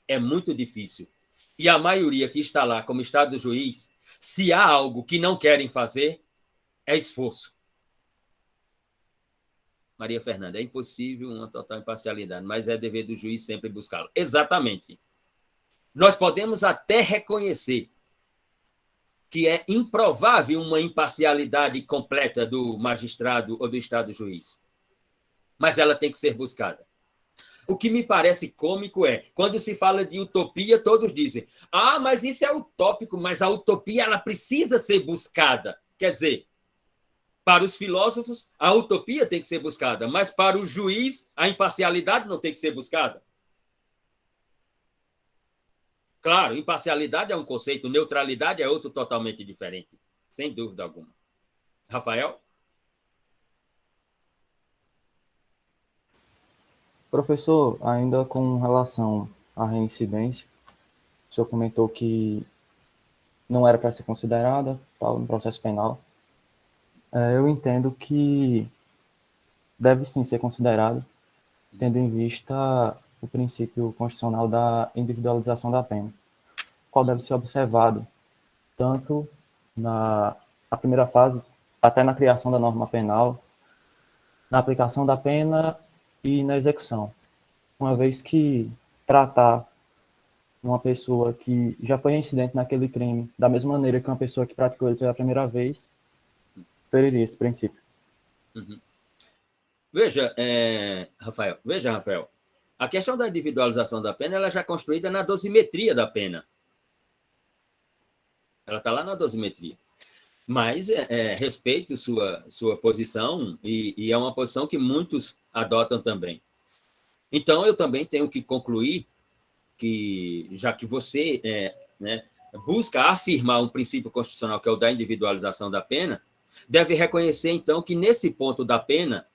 É muito difícil. E a maioria que está lá como Estado juiz, se há algo que não querem fazer, é esforço. Maria Fernanda, é impossível uma total imparcialidade, mas é dever do juiz sempre buscá-lo. Exatamente. Nós podemos até reconhecer que é improvável uma imparcialidade completa do magistrado ou do Estado juiz. Mas ela tem que ser buscada. O que me parece cômico é, quando se fala de utopia, todos dizem, mas isso é utópico, mas a utopia ela precisa ser buscada. Quer dizer, para os filósofos, a utopia tem que ser buscada, mas para o juiz, a imparcialidade não tem que ser buscada. Claro, imparcialidade é um conceito, neutralidade é outro totalmente diferente, sem dúvida alguma. Rafael? Professor, ainda com relação à reincidência, o senhor comentou que não era para ser considerada no processo penal. Eu entendo que deve sim ser considerado, tendo em vista o princípio constitucional da individualização da pena, qual deve ser observado tanto na primeira fase, até na criação da norma penal, na aplicação da pena e na execução, uma vez que tratar uma pessoa que já foi reincidente naquele crime da mesma maneira que uma pessoa que praticou ele pela primeira vez, feriria esse princípio. Uhum. Veja, Rafael, a questão da individualização da pena ela já é construída na dosimetria da pena. Ela está lá na dosimetria. Mas respeito sua posição e é uma posição que muitos adotam também. Então, eu também tenho que concluir que, já que você busca afirmar um princípio constitucional que é o da individualização da pena, deve reconhecer, então, que nesse ponto da pena,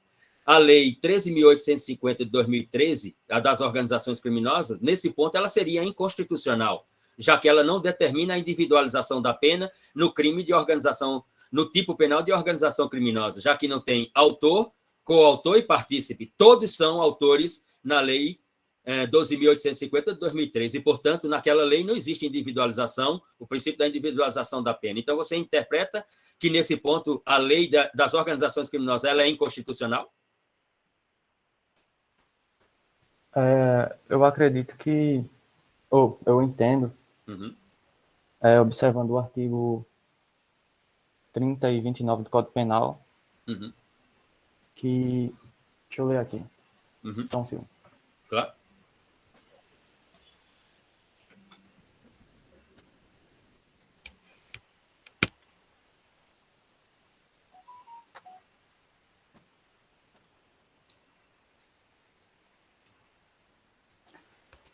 a Lei 13.850 de 2013, a das organizações criminosas, nesse ponto ela seria inconstitucional, já que ela não determina a individualização da pena no crime de organização, no tipo penal de organização criminosa, já que não tem autor, coautor e partícipe. Todos são autores na Lei 12.850 de 2013, e, portanto, naquela lei não existe individualização, o princípio da individualização da pena. Então, você interpreta que, nesse ponto, a lei das organizações criminosas ela é inconstitucional? Eu acredito que, eu entendo, observando o artigo 30 e 29 do Código Penal, que... Deixa eu ler aqui. Então, sim. Claro.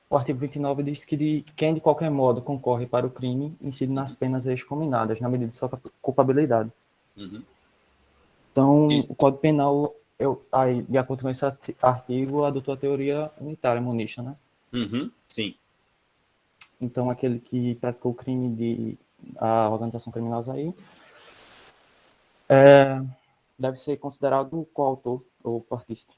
O artigo 29 diz que quem de qualquer modo concorre para o crime incide nas penas excominadas, na medida de sua culpabilidade. Então, o Código Penal, aí, de acordo com esse artigo, adotou a teoria unitária monista, né? Sim. Então, aquele que praticou o crime de a organização criminosa aí deve ser considerado coautor ou partícipe.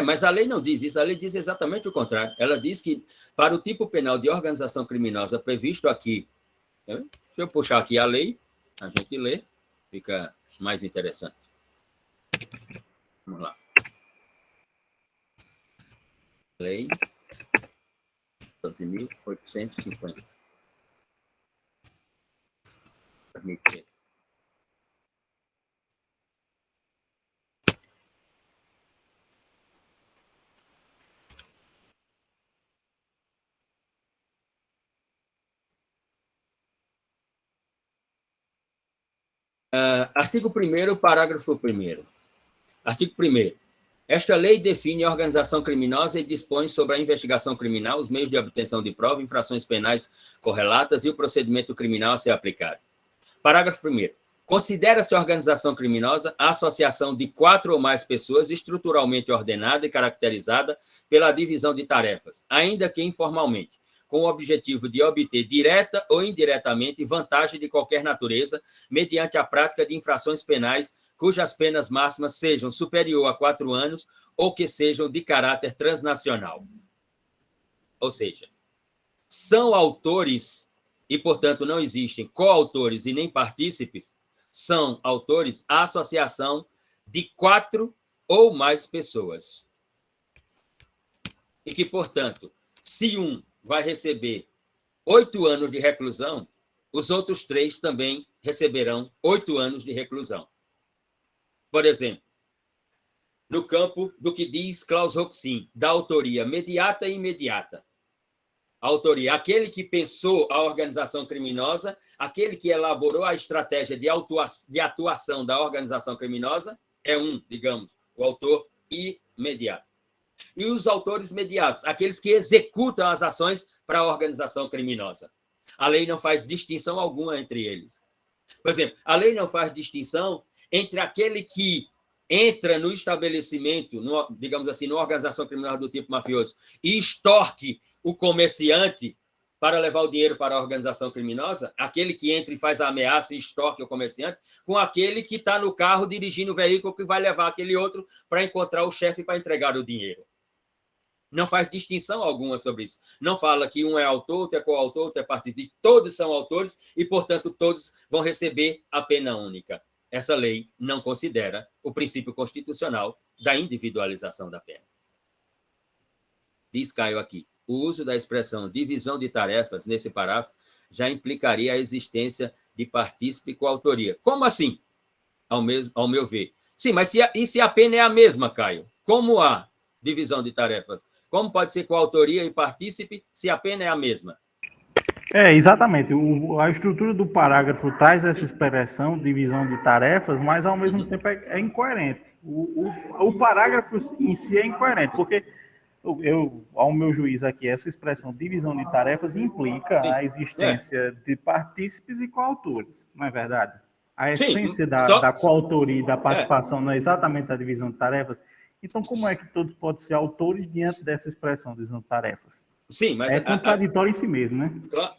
Mas a lei não diz isso, a lei diz exatamente o contrário. Ela diz que, para o tipo penal de organização criminosa previsto aqui, deixa eu puxar aqui a lei, a gente lê, fica mais interessante. Vamos lá. Lei 12.850. 2013. Artigo 1º, parágrafo 1º. Artigo 1º. Esta lei define a organização criminosa e dispõe sobre a investigação criminal, os meios de obtenção de prova, infrações penais correlatas e o procedimento criminal a ser aplicado. Parágrafo 1º. Considera-se organização criminosa a associação de 4 ou mais pessoas estruturalmente ordenada e caracterizada pela divisão de tarefas, ainda que informalmente, com o objetivo de obter direta ou indiretamente vantagem de qualquer natureza, mediante a prática de infrações penais cujas penas máximas sejam superior a 4 anos ou que sejam de caráter transnacional. Ou seja, são autores, e, portanto, não existem coautores e nem partícipes, são autores a associação de 4 ou mais pessoas. E que, portanto, se um vai receber 8 anos de reclusão, os outros 3 também receberão 8 anos de reclusão. Por exemplo, no campo do que diz Klaus Roxin, da autoria mediata e imediata. A autoria, aquele que pensou a organização criminosa, aquele que elaborou a estratégia de atuação da organização criminosa, digamos, o autor imediato. E os autores mediatos, aqueles que executam as ações para a organização criminosa. A lei não faz distinção alguma entre eles. Por exemplo, a lei não faz distinção entre aquele que entra no estabelecimento, digamos assim, numa organização criminosa do tipo mafioso, e extorque o comerciante para levar o dinheiro para a organização criminosa, aquele que entra e faz a ameaça e extorque o comerciante, com aquele que está no carro dirigindo o veículo que vai levar aquele outro para encontrar o chefe para entregar o dinheiro. Não faz distinção alguma sobre isso. Não fala que um é autor, outro é coautor, outro é partícipe. Todos são autores e, portanto, todos vão receber a pena única. Essa lei não considera o princípio constitucional da individualização da pena. Diz Caio aqui. o uso da expressão divisão de tarefas nesse parágrafo já implicaria a existência de partícipe com autoria. Como assim? Ao meu ver. Sim, mas se a pena é a mesma, Caio? Como há divisão de tarefas? Como pode ser coautoria e partícipe se a pena é a mesma? Exatamente. A estrutura do parágrafo traz essa expressão, divisão de tarefas, mas ao mesmo tempo é incoerente. O parágrafo em si é incoerente, porque ao meu juízo aqui, essa expressão divisão de tarefas implica a existência de partícipes e coautores, não é verdade? A essência da coautoria e da participação não é exatamente a divisão de tarefas. Então, como é que todos podem ser autores diante dessa expressão, divisão de tarefas? Sim, mas... É contraditório em si mesmo, né?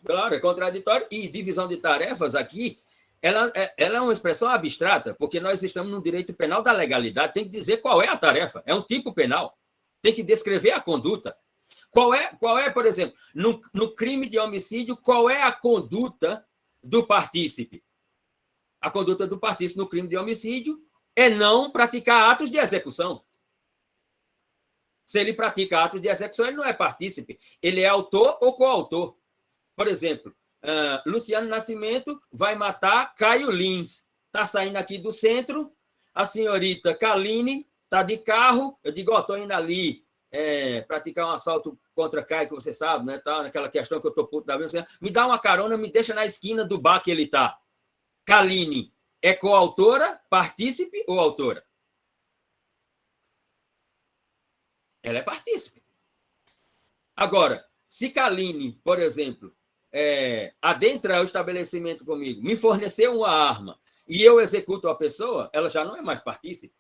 Claro, é contraditório. E divisão de tarefas aqui, ela é uma expressão abstrata, porque nós estamos no direito penal da legalidade, tem que dizer qual é a tarefa. É um tipo penal. Tem que descrever a conduta. Qual é, por exemplo, no crime de homicídio, qual é a conduta do partícipe? A conduta do partícipe no crime de homicídio é não praticar atos de execução. Se ele pratica atos de execução, ele não é partícipe. Ele é autor ou coautor. Por exemplo, Luciano Nascimento vai matar Caio Lins. Está saindo aqui do centro, a senhorita Kaline está de carro, eu digo, estou indo ali praticar um assalto contra Caio, que você sabe, né? Tá naquela questão que eu estou puto da vida. Me dá uma carona, me deixa na esquina do bar que ele está. Kaline é coautora, partícipe ou autora? Ela é partícipe. Agora, se Kaline, por exemplo, adentra o estabelecimento comigo, me forneceu uma arma e eu executo a pessoa, ela já não é mais partícipe.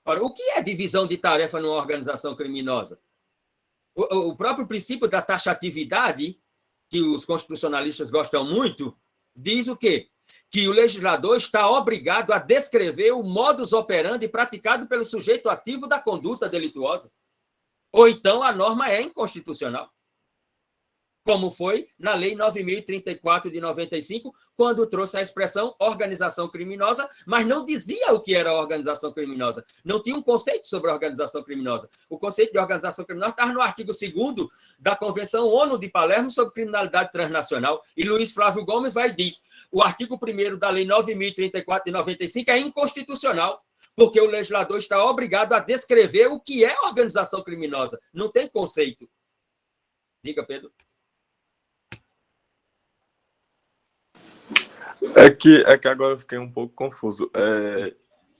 Ora, o que é divisão de tarefa numa organização criminosa? O próprio princípio da taxatividade, que os constitucionalistas gostam muito, diz o quê? Que o legislador está obrigado a descrever o modus operandi praticado pelo sujeito ativo da conduta delituosa. Ou então a norma é inconstitucional, como foi na Lei 9.034 de 95, quando trouxe a expressão organização criminosa, mas não dizia o que era organização criminosa. Não tinha um conceito sobre organização criminosa. O conceito de organização criminosa estava no artigo 2º da Convenção ONU de Palermo sobre criminalidade transnacional. E Luiz Flávio Gomes vai e diz: o artigo 1º da Lei 9.034 de 95 é inconstitucional, porque o legislador está obrigado a descrever o que é organização criminosa. Não tem conceito. Diga, Pedro. É que agora eu fiquei um pouco confuso.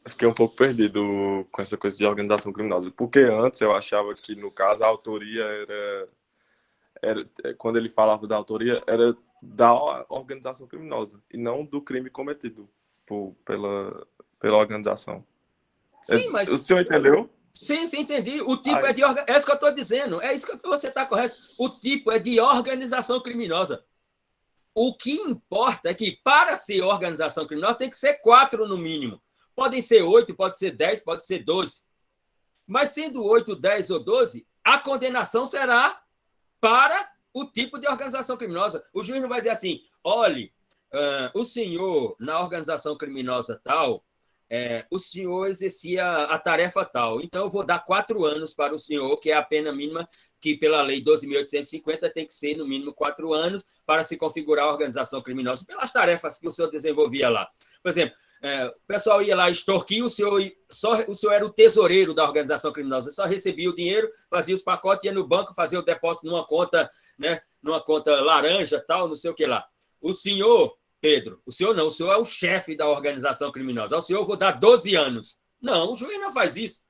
Fiquei um pouco perdido com essa coisa de organização criminosa. Porque antes eu achava que, no caso, a autoria era quando ele falava da autoria, era da organização criminosa, e não do crime cometido pela organização. Sim, mas... O senhor entendeu? Sim, entendi. O tipo é de... É isso que eu estou dizendo. É isso que você está correto. O tipo é de organização criminosa. O que importa é que, para ser organização criminosa, tem que ser 4 no mínimo. Podem ser 8, pode ser 10, pode ser 12. Mas, sendo 8, 10 ou 12, a condenação será para o tipo de organização criminosa. O juiz não vai dizer assim: olhe, o senhor, na organização criminosa tal, o senhor exercia a tarefa tal, então eu vou dar 4 anos para o senhor, que é a pena mínima, que pela lei 12.850 tem que ser no mínimo 4 anos para se configurar a organização criminosa, pelas tarefas que o senhor desenvolvia lá. Por exemplo, o pessoal ia lá extorquir, o senhor era o tesoureiro da organização criminosa, só recebia o dinheiro, fazia os pacotes, ia no banco, fazia o depósito numa conta, né, numa conta laranja, tal, não sei o que lá. O senhor, Pedro, o senhor não, o senhor é o chefe da organização criminosa. Ao senhor eu vou dar 12 anos. Não, o juiz não faz isso.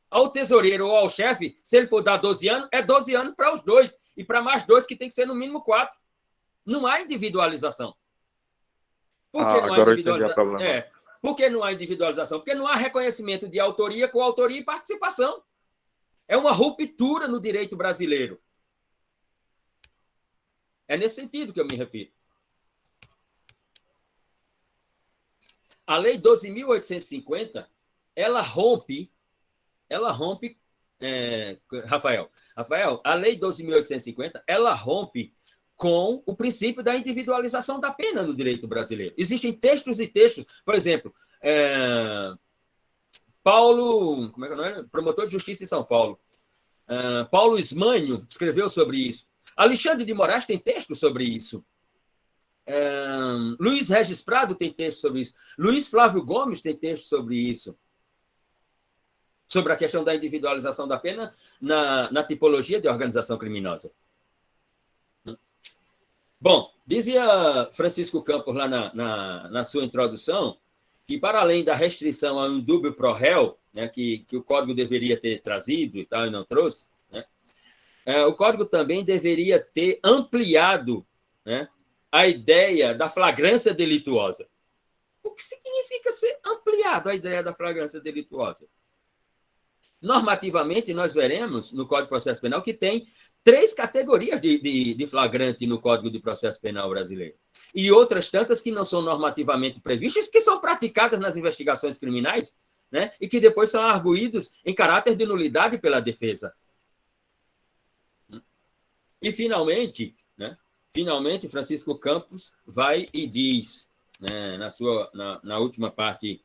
Ao tesoureiro ou ao chefe, se ele for dar 12 anos, é 12 anos para os dois. E para mais 2, que tem que ser no mínimo 4. Não há individualização. Por que não há individualização? Por que não há individualização? Porque não há reconhecimento de autoria, coautoria e participação. É uma ruptura no direito brasileiro. É nesse sentido que eu me refiro. A Lei 12.850, ela rompe, Rafael, a Lei 12.850, ela rompe com o princípio da individualização da pena no direito brasileiro. Existem textos e textos, por exemplo, Paulo, como é que é o nome? Promotor de Justiça em São Paulo, Paulo Ismânio escreveu sobre isso. Alexandre de Moraes tem texto sobre isso. Luiz Regis Prado tem texto sobre isso. Luiz Flávio Gomes tem texto sobre isso. Sobre a questão da individualização da pena na tipologia de organização criminosa. Bom, dizia Francisco Campos lá na sua introdução que, para além da restrição ao indúbio pro réu, né, que o Código deveria ter trazido e tal, e não trouxe, né, o Código também deveria ter ampliado, né, a ideia da flagrância delituosa. O que significa ser ampliado a ideia da flagrância delituosa? Normativamente, nós veremos no Código de Processo Penal que tem 3 categorias de flagrante no Código de Processo Penal brasileiro. E outras tantas que não são normativamente previstas, que são praticadas nas investigações criminais, né? E que depois são arguídos em caráter de nulidade pela defesa. E, finalmente, Francisco Campos vai e diz, né, na última parte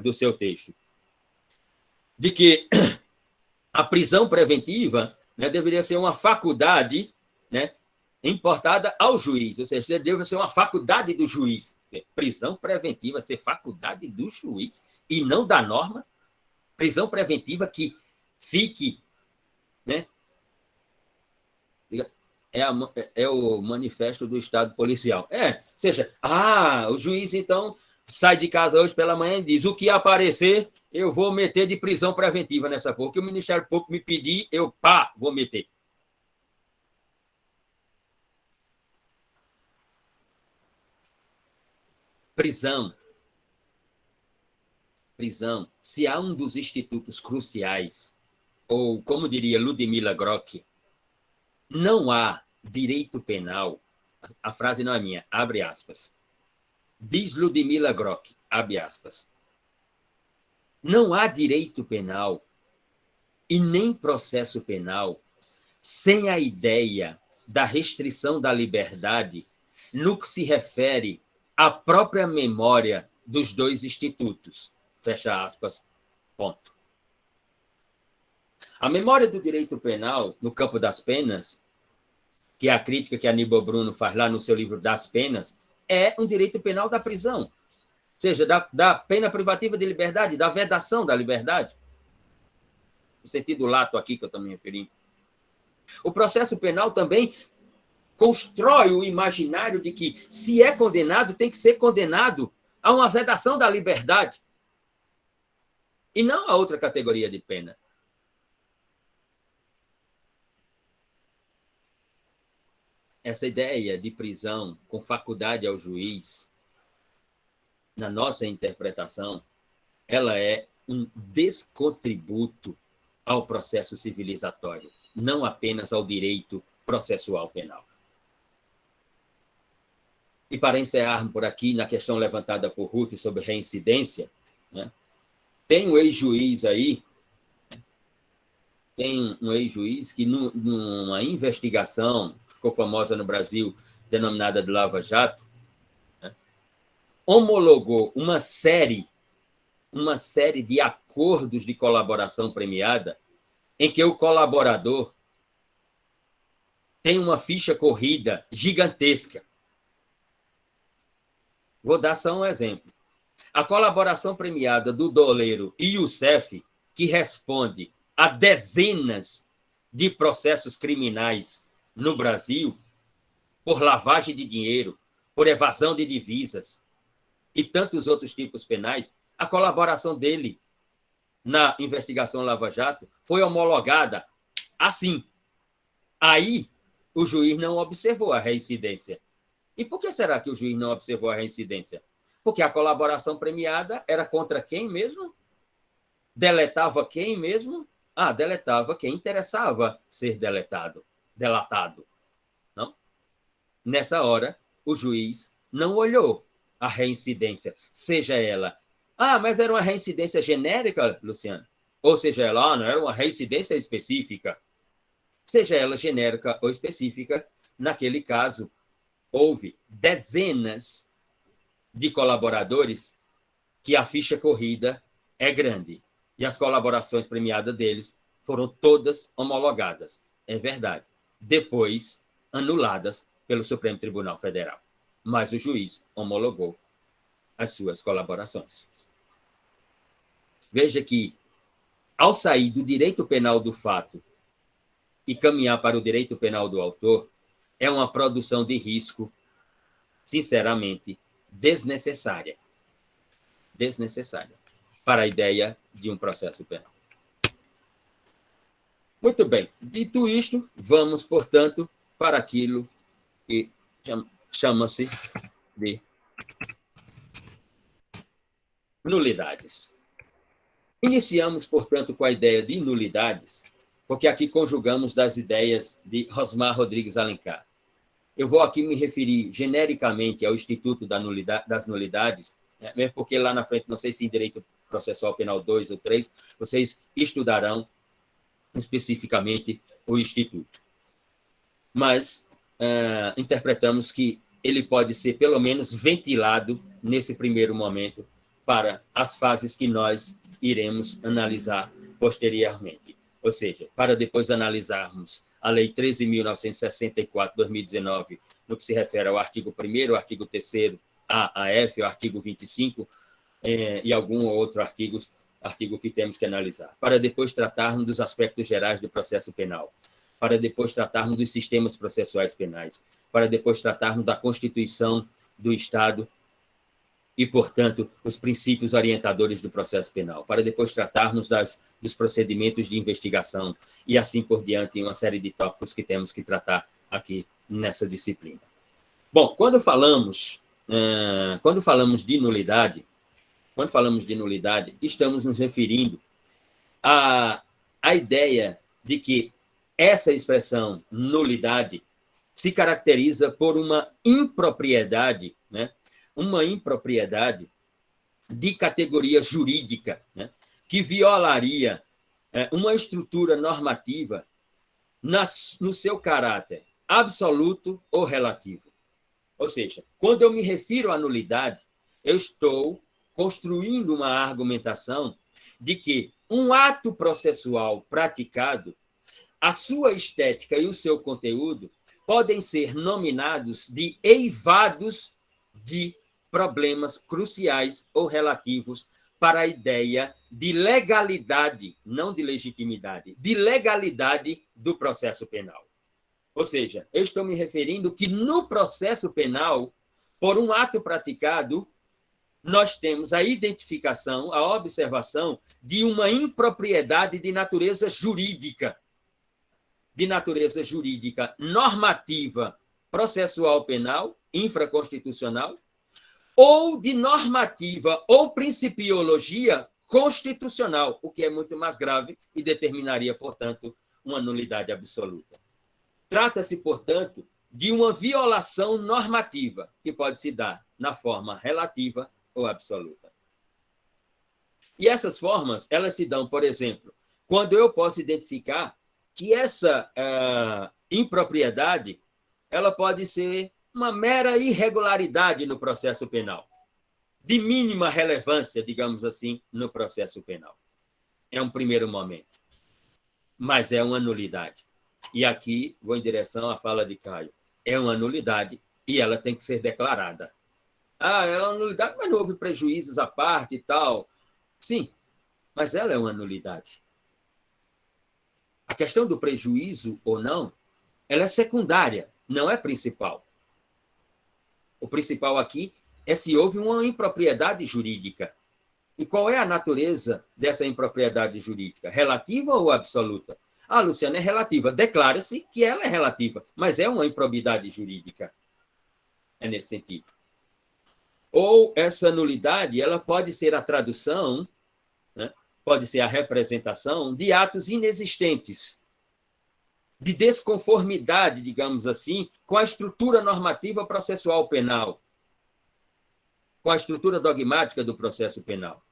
do seu texto, de que a prisão preventiva, né, deveria ser uma faculdade, né, importada ao juiz, ou seja, deve ser uma faculdade do juiz. Prisão preventiva ser faculdade do juiz e não da norma. Prisão preventiva que fique, né, é o manifesto do Estado policial. Ou seja, o juiz, então, sai de casa hoje pela manhã e diz: o que aparecer, eu vou meter de prisão preventiva nessa porra. O que o Ministério Público me pedir, eu vou meter. Prisão, se há um dos institutos cruciais, ou como diria Ludmila Grock, não há direito penal, a frase não é minha, abre aspas, diz Ludmila Grock, abre aspas, não há direito penal e nem processo penal sem a ideia da restrição da liberdade no que se refere à própria memória dos 2 institutos. Fecha aspas, ponto. A memória do direito penal no campo das penas, que é a crítica que Aníbal Bruno faz lá no seu livro Das Penas, é um direito penal da prisão, ou seja, da pena privativa de liberdade, da vedação da liberdade, no sentido lato aqui que eu estou me referindo. O processo penal também constrói o imaginário de que, se é condenado, tem que ser condenado a uma vedação da liberdade e não a outra categoria de pena. Essa ideia de prisão com faculdade ao juiz, na nossa interpretação, ela é um descontributo ao processo civilizatório, não apenas ao direito processual penal. E para encerrarmos por aqui, na questão levantada por Ruth sobre reincidência, né, tem um ex-juiz aí, que numa investigação que ficou famosa no Brasil, denominada de Lava Jato, né, homologou uma série de acordos de colaboração premiada em que o colaborador tem uma ficha corrida gigantesca. Vou dar só um exemplo. A colaboração premiada do doleiro Youssef, que responde a dezenas de processos criminais no Brasil por lavagem de dinheiro, por evasão de divisas e tantos outros tipos penais, a colaboração dele na investigação Lava Jato foi homologada assim. Aí, o juiz não observou a reincidência. E por que será que o juiz não observou a reincidência? Porque a colaboração premiada era contra quem mesmo? Deletava quem mesmo? Deletava quem interessava ser delatado. Não? Nessa hora, o juiz não olhou a reincidência, seja ela... mas era uma reincidência genérica, Luciano? Ou seja ela, não era uma reincidência específica? Seja ela genérica ou específica, naquele caso, houve dezenas de colaboradores que a ficha corrida é grande e as colaborações premiadas deles foram todas homologadas. É verdade. Depois, anuladas pelo Supremo Tribunal Federal. Mas o juiz homologou as suas colaborações. Veja que, ao sair do direito penal do fato e caminhar para o direito penal do autor, é uma produção de risco, sinceramente, desnecessária. Desnecessária para a ideia de um processo penal. Muito bem. Dito isto, vamos, portanto, para aquilo que chama-se de nulidades. Iniciamos, portanto, com a ideia de nulidades, porque aqui conjugamos das ideias de Rosmar Rodrigues Alencar. Eu vou aqui me referir genericamente ao Instituto das Nulidades, mesmo porque lá na frente, não sei se em Direito Processual Penal 2 ou 3, vocês estudarão especificamente o Instituto. Mas interpretamos que ele pode ser, pelo menos, ventilado nesse primeiro momento para as fases que nós iremos analisar posteriormente. Ou seja, para depois analisarmos a Lei 13.964, 2019, no que se refere ao artigo 1º, ao artigo 3º, a F, ao artigo 25, e algum outro artigo que temos que analisar. Para depois tratarmos dos aspectos gerais do processo penal. Para depois tratarmos dos sistemas processuais penais. Para depois tratarmos da Constituição do Estado e, portanto, os princípios orientadores do processo penal, para depois tratarmos dos procedimentos de investigação e assim por diante, em uma série de tópicos que temos que tratar aqui nessa disciplina. Bom, quando falamos de nulidade, estamos nos referindo à ideia de que essa expressão nulidade se caracteriza por uma impropriedade, né? Uma impropriedade de categoria jurídica, né, que violaria uma estrutura normativa no seu caráter absoluto ou relativo. Ou seja, quando eu me refiro à nulidade, eu estou construindo uma argumentação de que um ato processual praticado, a sua estética e o seu conteúdo podem ser nominados de eivados de problemas cruciais ou relativos para a ideia de legalidade, não de legitimidade, de legalidade do processo penal. Ou seja, eu estou me referindo que no processo penal, por um ato praticado, nós temos a identificação, a observação de uma impropriedade de natureza jurídica normativa, processual penal, infraconstitucional, ou de normativa ou principiologia constitucional, o que é muito mais grave e determinaria, portanto, uma nulidade absoluta. Trata-se, portanto, de uma violação normativa, que pode se dar na forma relativa ou absoluta. E essas formas, elas se dão, por exemplo, quando eu posso identificar que essa impropriedade, ela pode ser uma mera irregularidade no processo penal, de mínima relevância, digamos assim, no processo penal. É um primeiro momento, mas é uma nulidade. E aqui vou em direção à fala de Caio. É uma nulidade e ela tem que ser declarada. Ela é uma nulidade, mas não houve prejuízos à parte e tal. Sim, mas ela é uma nulidade. A questão do prejuízo ou não, ela é secundária, não é principal. O principal aqui é se houve uma impropriedade jurídica. E qual é a natureza dessa impropriedade jurídica? Relativa ou absoluta? Luciana, é relativa. Declara-se que ela é relativa, mas é uma improbidade jurídica. É nesse sentido. Ou essa nulidade, ela pode ser a tradução, né? Pode ser a representação de atos inexistentes, de desconformidade, digamos assim, com a estrutura normativa processual penal, com a estrutura dogmática do processo penal.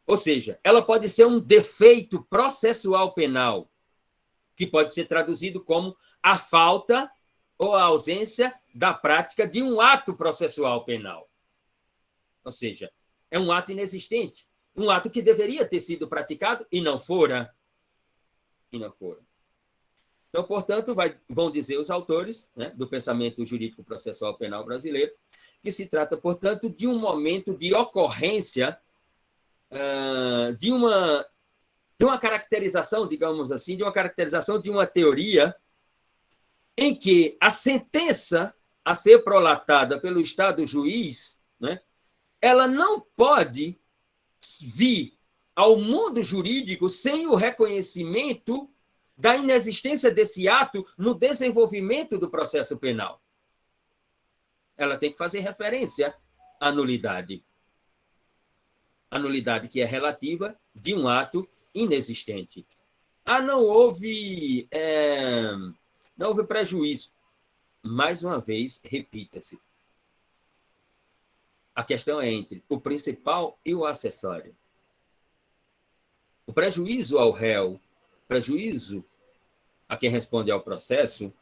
Ou seja, ela pode ser um defeito processual penal, que pode ser traduzido como a falta ou a ausência da prática de um ato processual penal. Ou seja, é um ato inexistente, um ato que deveria ter sido praticado e não fora. e não foram. Então, portanto, vão dizer os autores, né, do pensamento jurídico processual penal brasileiro, que se trata, portanto, de um momento de ocorrência de uma caracterização, digamos assim, de uma caracterização de uma teoria em que a sentença a ser prolatada pelo Estado juiz, né, ela não pode vir ao mundo jurídico sem o reconhecimento da inexistência desse ato no desenvolvimento do processo penal. Ela tem que fazer referência à nulidade. A nulidade que é relativa de um ato inexistente. Não houve prejuízo. Mais uma vez, repita-se. A questão é entre o principal e o acessório. O prejuízo ao réu, prejuízo a quem responde ao processo,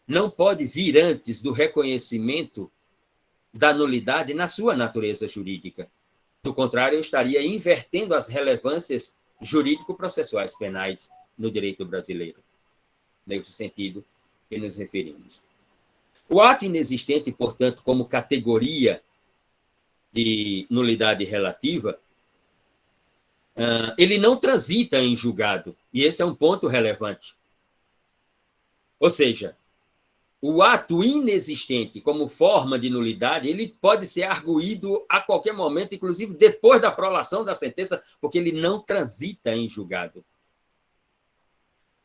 não pode vir antes do reconhecimento da nulidade na sua natureza jurídica. Do contrário, eu estaria invertendo as relevâncias jurídico-processuais penais no direito brasileiro, nesse sentido que nos referimos. O ato inexistente, portanto, como categoria de nulidade relativa, ele não transita em julgado, e esse é um ponto relevante. Ou seja, o ato inexistente como forma de nulidade, ele pode ser arguído a qualquer momento, inclusive depois da prolação da sentença, porque ele não transita em julgado.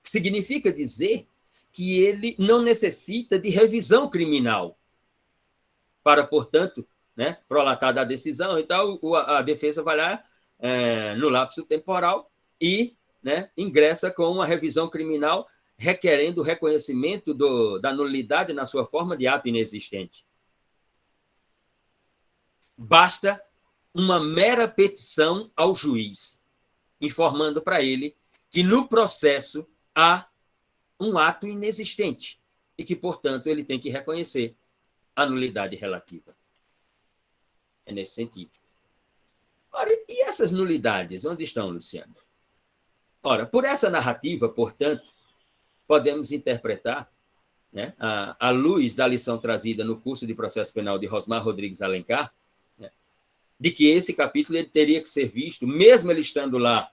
Significa dizer que ele não necessita de revisão criminal para, portanto, né, prolatada a decisão e tal, a defesa vai lá no lapso temporal e, né, ingressa com uma revisão criminal requerendo o reconhecimento da nulidade na sua forma de ato inexistente. Basta uma mera petição ao juiz, informando para ele que no processo há um ato inexistente e que, portanto, ele tem que reconhecer a nulidade relativa. É nesse sentido. Ora, e essas nulidades, onde estão, Luciano? Ora, por essa narrativa, portanto, podemos interpretar, né, à luz da lição trazida no curso de processo penal de Rosmar Rodrigues Alencar, né, de que esse capítulo ele teria que ser visto, mesmo ele estando lá,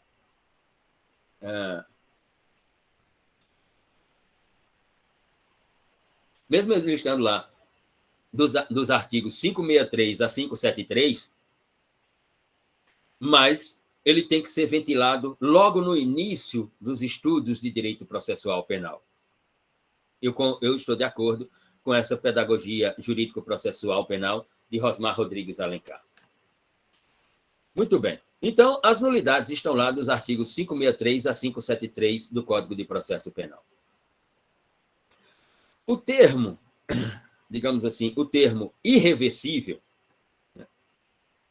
dos artigos 563 a 573, mas ele tem que ser ventilado logo no início dos estudos de direito processual penal. Eu estou de acordo com essa pedagogia jurídico-processual penal de Rosmar Rodrigues Alencar. Muito bem. Então, as nulidades estão lá dos artigos 563 a 573 do Código de Processo Penal. O termo, digamos assim, o termo irreversível,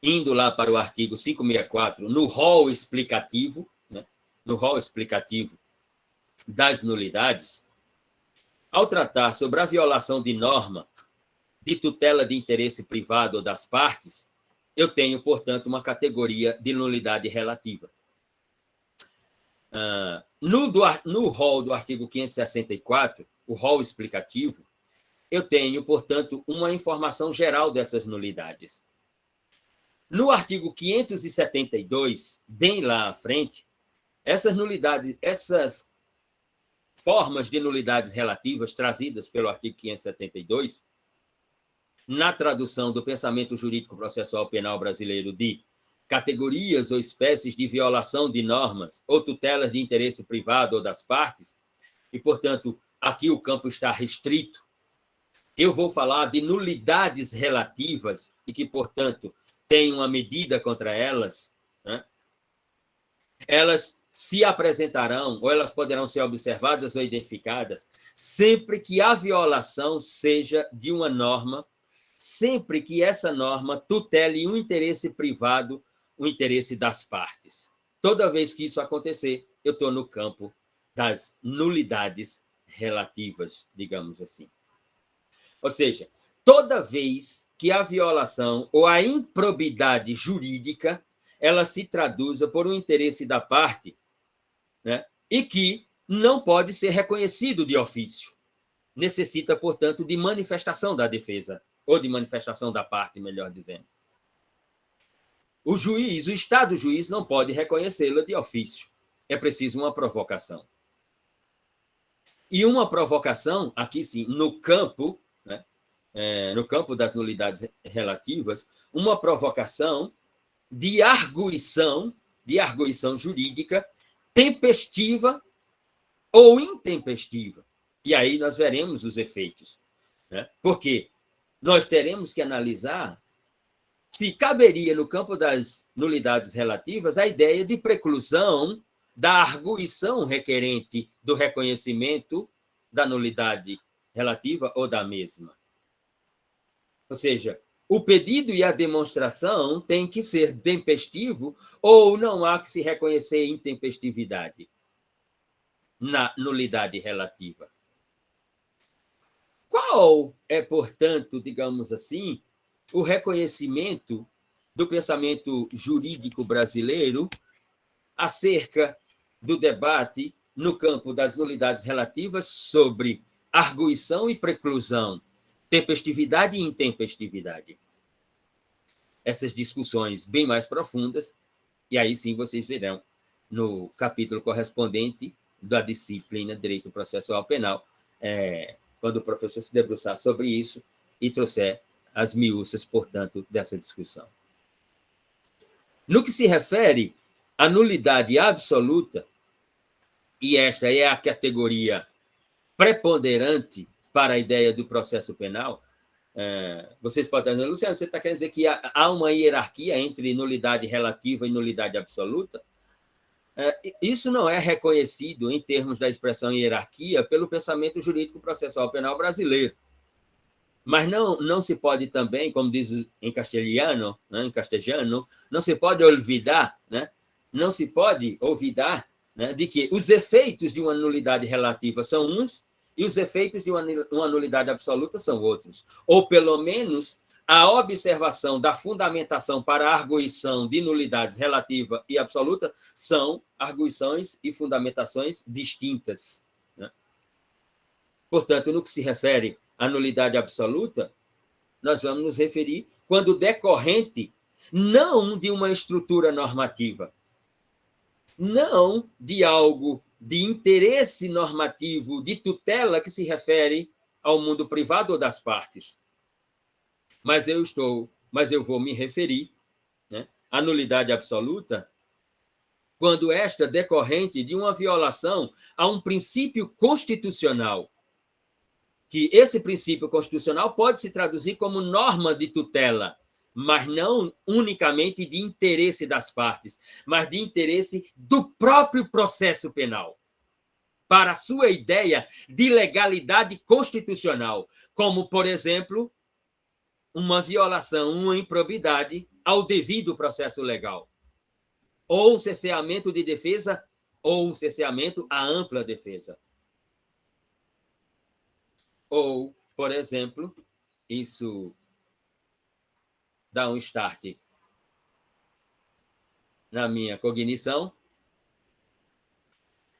indo lá para o artigo 564, no rol explicativo, né, no rol explicativo das nulidades, ao tratar sobre a violação de norma de tutela de interesse privado das partes, eu tenho, portanto, uma categoria de nulidade relativa. No rol do artigo 564, o rol explicativo, eu tenho, portanto, uma informação geral dessas nulidades. No artigo 572, bem lá à frente, essas nulidades, essas formas de nulidades relativas trazidas pelo artigo 572, na tradução do pensamento jurídico-processual penal brasileiro de categorias ou espécies de violação de normas ou tutelas de interesse privado ou das partes, e, portanto, aqui o campo está restrito, eu vou falar de nulidades relativas e que, portanto, tem uma medida contra elas, né? Elas se apresentarão, ou elas poderão ser observadas ou identificadas, sempre que a violação seja de uma norma, sempre que essa norma tutele um interesse privado, o interesse das partes. Toda vez que isso acontecer, eu estou no campo das nulidades relativas, digamos assim. Ou seja, toda vez que a violação ou a improbidade jurídica ela se traduza por um interesse da parte, né, e que não pode ser reconhecido de ofício. Necessita, portanto, de manifestação da defesa, ou de manifestação da parte, melhor dizendo. O juiz, o Estado juiz, não pode reconhecê-la de ofício. É preciso uma provocação. E uma provocação, aqui sim, no campo, né, no campo das nulidades relativas, uma provocação de arguição jurídica tempestiva ou intempestiva. E aí nós veremos os efeitos. Né? Porque nós teremos que analisar se caberia no campo das nulidades relativas a ideia de preclusão da arguição requerente do reconhecimento da nulidade relativa ou da mesma. Ou seja, o pedido e a demonstração têm que ser tempestivo ou não há que se reconhecer intempestividade na nulidade relativa. Qual é, portanto, digamos assim, o reconhecimento do pensamento jurídico brasileiro acerca do debate no campo das nulidades relativas sobre arguição e preclusão, tempestividade e intempestividade? Essas discussões bem mais profundas, e aí sim vocês verão no capítulo correspondente da disciplina Direito Processual Penal, quando o professor se debruçar sobre isso e trouxer as miúças, portanto, dessa discussão. No que se refere à nulidade absoluta, e esta é a categoria preponderante para a ideia do processo penal, vocês podem dizer, Luciano, você está querendo dizer que há uma hierarquia entre nulidade relativa e nulidade absoluta? Isso não é reconhecido em termos da expressão hierarquia pelo pensamento jurídico processual penal brasileiro. Mas não se pode também, como diz em castelhano, né, em castelhano, não se pode olvidar, né, não se pode olvidar, né, de que os efeitos de uma nulidade relativa são uns e os efeitos de uma nulidade absoluta são outros. Ou, pelo menos, a observação da fundamentação para a arguição de nulidades relativa e absoluta são arguições e fundamentações distintas. Né? Portanto, no que se refere à nulidade absoluta, nós vamos nos referir quando decorrente não de uma estrutura normativa, não de algo de interesse normativo, de tutela que se refere ao mundo privado ou das partes. Mas eu vou me referir, né, à nulidade absoluta quando esta decorrente de uma violação a um princípio constitucional, que esse princípio constitucional pode se traduzir como norma de tutela, mas não unicamente de interesse das partes, mas de interesse do próprio processo penal, para a sua ideia de legalidade constitucional, como, por exemplo, uma violação, uma improbidade ao devido processo legal, ou um cerceamento de defesa, ou um cerceamento à ampla defesa. Ou, por exemplo, isso dá um start na minha cognição,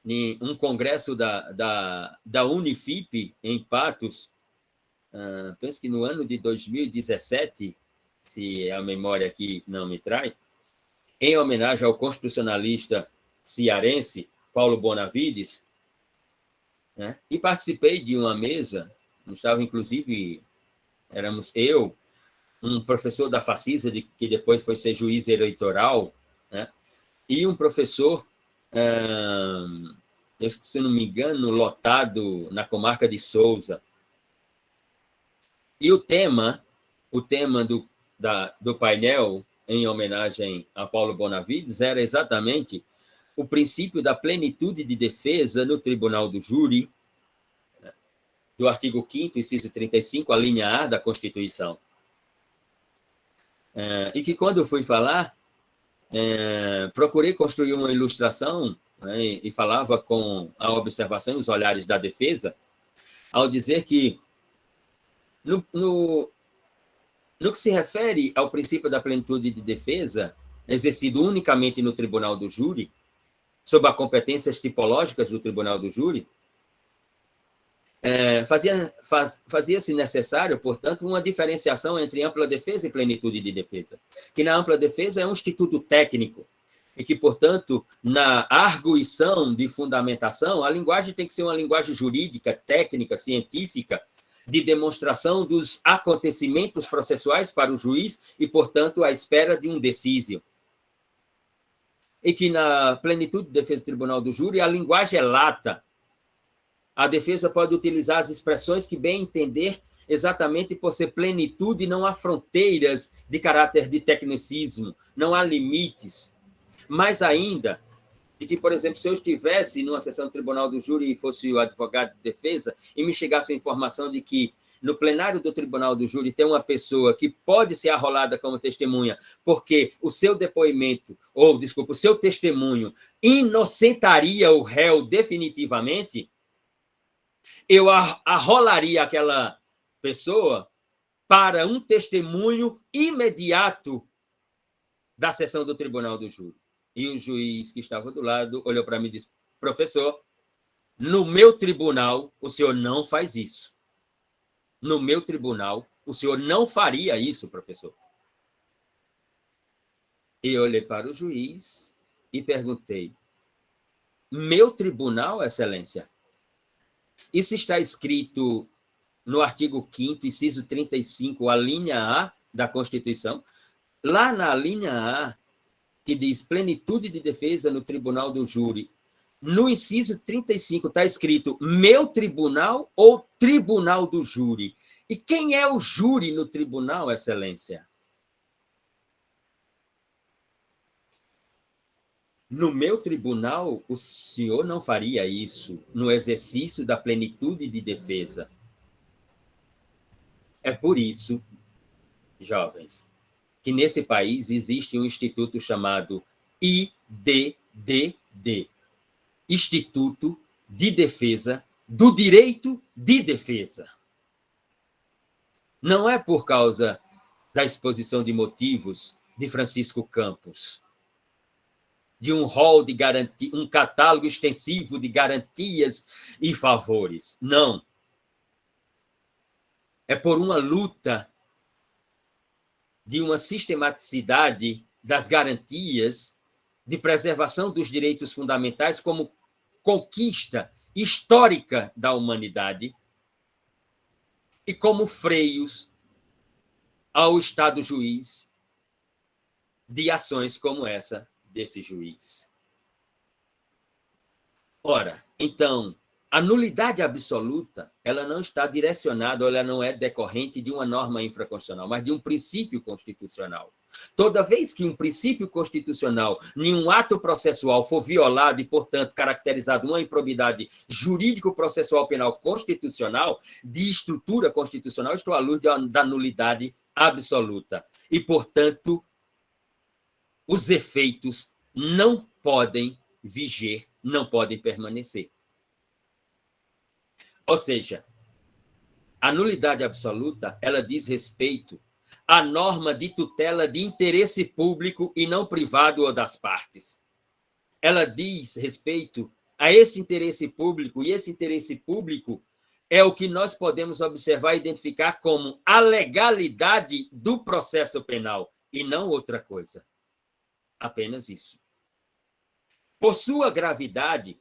em um congresso da Unifip, em Patos, penso que no ano de 2017, se a memória aqui não me trai, em homenagem ao constitucionalista cearense Paulo Bonavides, né? E participei de uma mesa, estava inclusive, éramos eu, um professor da Facisa, que depois foi ser juiz eleitoral, né? E um professor, se não me engano, lotado na comarca de Sousa. E o tema do painel, em homenagem a Paulo Bonavides, era exatamente o princípio da plenitude de defesa no tribunal do júri, do artigo 5º, inciso 35, a linha A da Constituição. E que, quando eu fui falar, procurei construir uma ilustração, né, e falava com a observação e os olhares da defesa, ao dizer que, no que se refere ao princípio da plenitude de defesa, exercido unicamente no tribunal do júri, sobre as competências tipológicas do tribunal do júri, fazia-se necessário, portanto, uma diferenciação entre ampla defesa e plenitude de defesa, que na ampla defesa é um instituto técnico, e que, portanto, na arguição de fundamentação, a linguagem tem que ser uma linguagem jurídica, técnica, científica, de demonstração dos acontecimentos processuais para o juiz e, portanto, à espera de um decísio. E que na plenitude de defesa do tribunal do júri, a linguagem é lata. A defesa pode utilizar as expressões que bem entender, exatamente por ser plenitude, não há fronteiras de caráter de tecnicismo, não há limites. Mais ainda, de que, por exemplo, se eu estivesse numa sessão do tribunal do júri e fosse o advogado de defesa e me chegasse a informação de que no plenário do tribunal do júri tem uma pessoa que pode ser arrolada como testemunha porque o seu depoimento, ou, desculpa, o seu testemunho inocentaria o réu definitivamente, eu arrolaria aquela pessoa para um testemunho imediato da sessão do tribunal do júri. E o juiz que estava do lado olhou para mim e disse: professor, no meu tribunal o senhor não faz isso. No meu tribunal o senhor não faria isso, professor. E eu olhei para o juiz e perguntei: meu tribunal, excelência? Isso está escrito no artigo 5º, inciso 35, a linha A da Constituição. Lá na linha A, que diz plenitude de defesa no tribunal do júri, no inciso 35 está escrito meu tribunal ou tribunal do júri. E quem é o júri no tribunal, excelência? No meu tribunal, o senhor não faria isso no exercício da plenitude de defesa. É por isso, jovens, que nesse país existe um instituto chamado IDDD, Instituto de Defesa do Direito de Defesa. Não é por causa da exposição de motivos de Francisco Campos, de um rol de garantia, um catálogo extensivo de garantias e favores. Não. É por uma luta de uma sistematicidade das garantias de preservação dos direitos fundamentais como conquista histórica da humanidade e como freios ao Estado juiz de ações como essa desse juiz. Ora, então, a nulidade absoluta, ela não está direcionada, ou ela não é decorrente de uma norma infraconstitucional, mas de um princípio constitucional. Toda vez que um princípio constitucional, nenhum ato processual for violado e, portanto, caracterizado uma improbidade jurídico-processual penal constitucional, de estrutura constitucional, estou à luz da nulidade absoluta. E, portanto, os efeitos não podem viger, não podem permanecer. Ou seja, a nulidade absoluta, ela diz respeito à norma de tutela de interesse público e não privado ou das partes. Ela diz respeito a esse interesse público, e esse interesse público é o que nós podemos observar e identificar como a legalidade do processo penal, e não outra coisa. Apenas isso. Por sua gravidade,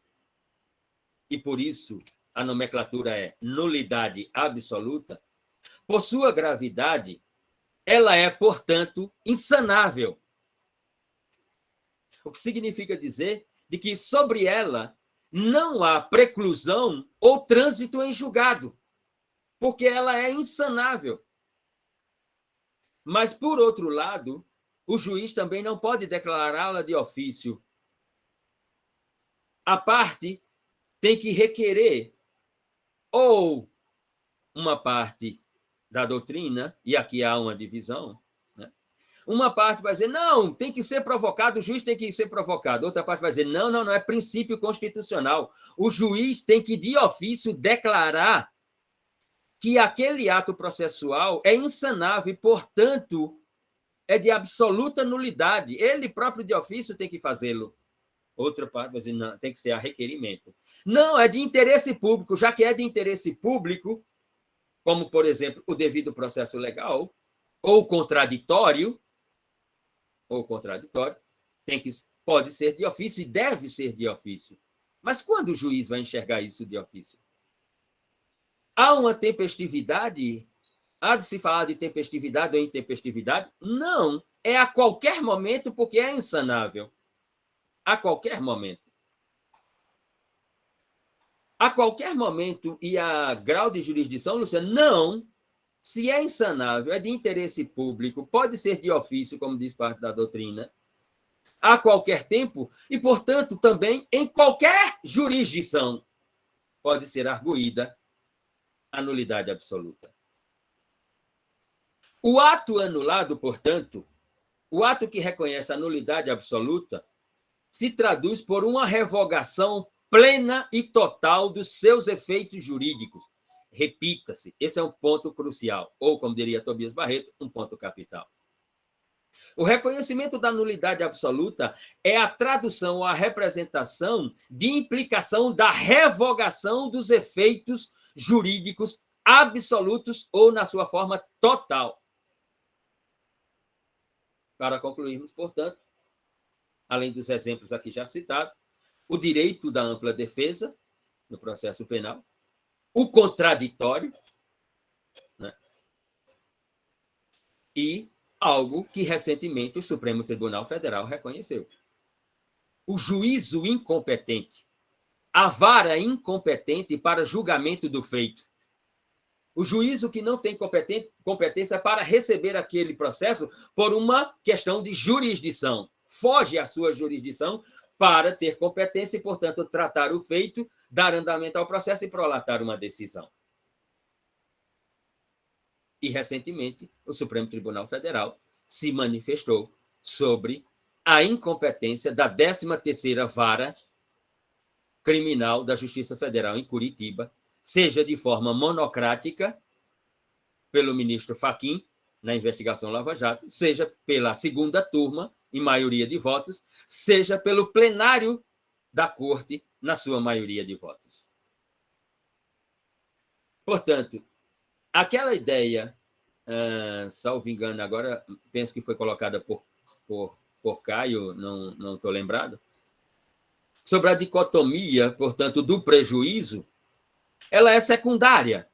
e por isso a nomenclatura é nulidade absoluta, por sua gravidade, ela é, portanto, insanável. O que significa dizer de que sobre ela não há preclusão ou trânsito em julgado, porque ela é insanável. Mas, por outro lado, o juiz também não pode declará-la de ofício. A parte tem que requerer ou uma parte da doutrina, e aqui há uma divisão, né? Uma parte vai dizer, não, tem que ser provocado, o juiz tem que ser provocado. Outra parte vai dizer, não, não é princípio constitucional. O juiz tem que, de ofício, declarar que aquele ato processual é insanável e, portanto, é de absoluta nulidade. Ele próprio, de ofício, tem que fazê-lo. Outra parte vai dizer, não, tem que ser a requerimento. Não, é de interesse público, já que é de interesse público, como, por exemplo, o devido processo legal, ou contraditório, pode ser de ofício e deve ser de ofício. Mas quando o juiz vai enxergar isso de ofício? Há uma tempestividade? Há de se falar de tempestividade ou intempestividade? Não. É a qualquer momento, porque é insanável. A qualquer momento. A qualquer momento e a grau de jurisdição, Luciano, não. Se é insanável, é de interesse público, pode ser de ofício, como diz parte da doutrina, a qualquer tempo e, portanto, também em qualquer jurisdição pode ser arguída a nulidade absoluta. O ato anulado, portanto, o ato que reconhece a nulidade absoluta, se traduz por uma revogação plena e total dos seus efeitos jurídicos. Repita-se, esse é um ponto crucial, ou, como diria Tobias Barreto, um ponto capital. O reconhecimento da nulidade absoluta é a tradução ou a representação de implicação da revogação dos efeitos jurídicos absolutos ou na sua forma total. Para concluirmos, portanto, além dos exemplos aqui já citados, o direito da ampla defesa no processo penal, o contraditório, né? E algo que recentemente o Supremo Tribunal Federal reconheceu. O juízo incompetente, a vara incompetente para julgamento do feito. O juízo que não tem competência para receber aquele processo por uma questão de jurisdição. Foge à sua jurisdição para ter competência e, portanto, tratar o feito, dar andamento ao processo e prolatar uma decisão. E, recentemente, o Supremo Tribunal Federal se manifestou sobre a incompetência da 13ª Vara Criminal da Justiça Federal em Curitiba, seja de forma monocrática, pelo ministro Fachin, na investigação Lava Jato, seja pela segunda turma, em maioria de votos, seja pelo plenário da Corte, na sua maioria de votos. Portanto, aquela ideia, salvo engano, agora penso que foi colocada por Caio, não estou lembrado, sobre a dicotomia, portanto, do prejuízo, ela é secundária.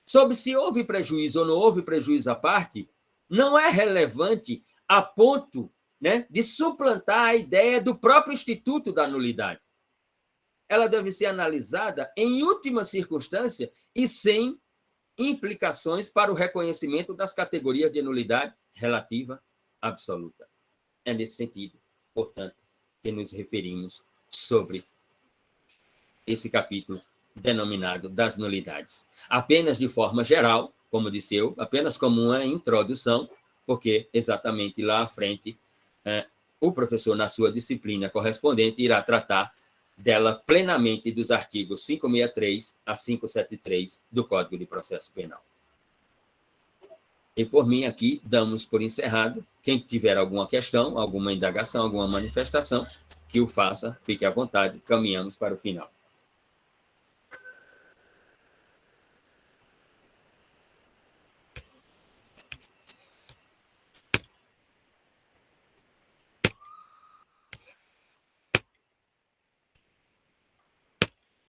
Sobre se houve prejuízo ou não houve prejuízo à parte, não é relevante a ponto, né, de suplantar a ideia do próprio instituto da nulidade. Ela deve ser analisada em última circunstância e sem implicações para o reconhecimento das categorias de nulidade relativa absoluta. É nesse sentido, portanto, que nos referimos sobre esse capítulo denominado das nulidades. Apenas de forma geral, como disse eu, apenas como uma introdução, porque exatamente lá à frente o professor, na sua disciplina correspondente, irá tratar dela plenamente dos artigos 563 a 573 do Código de Processo Penal. E, por mim, aqui, damos por encerrado. Quem tiver alguma questão, alguma indagação, alguma manifestação, que o faça, fique à vontade, caminhamos para o final.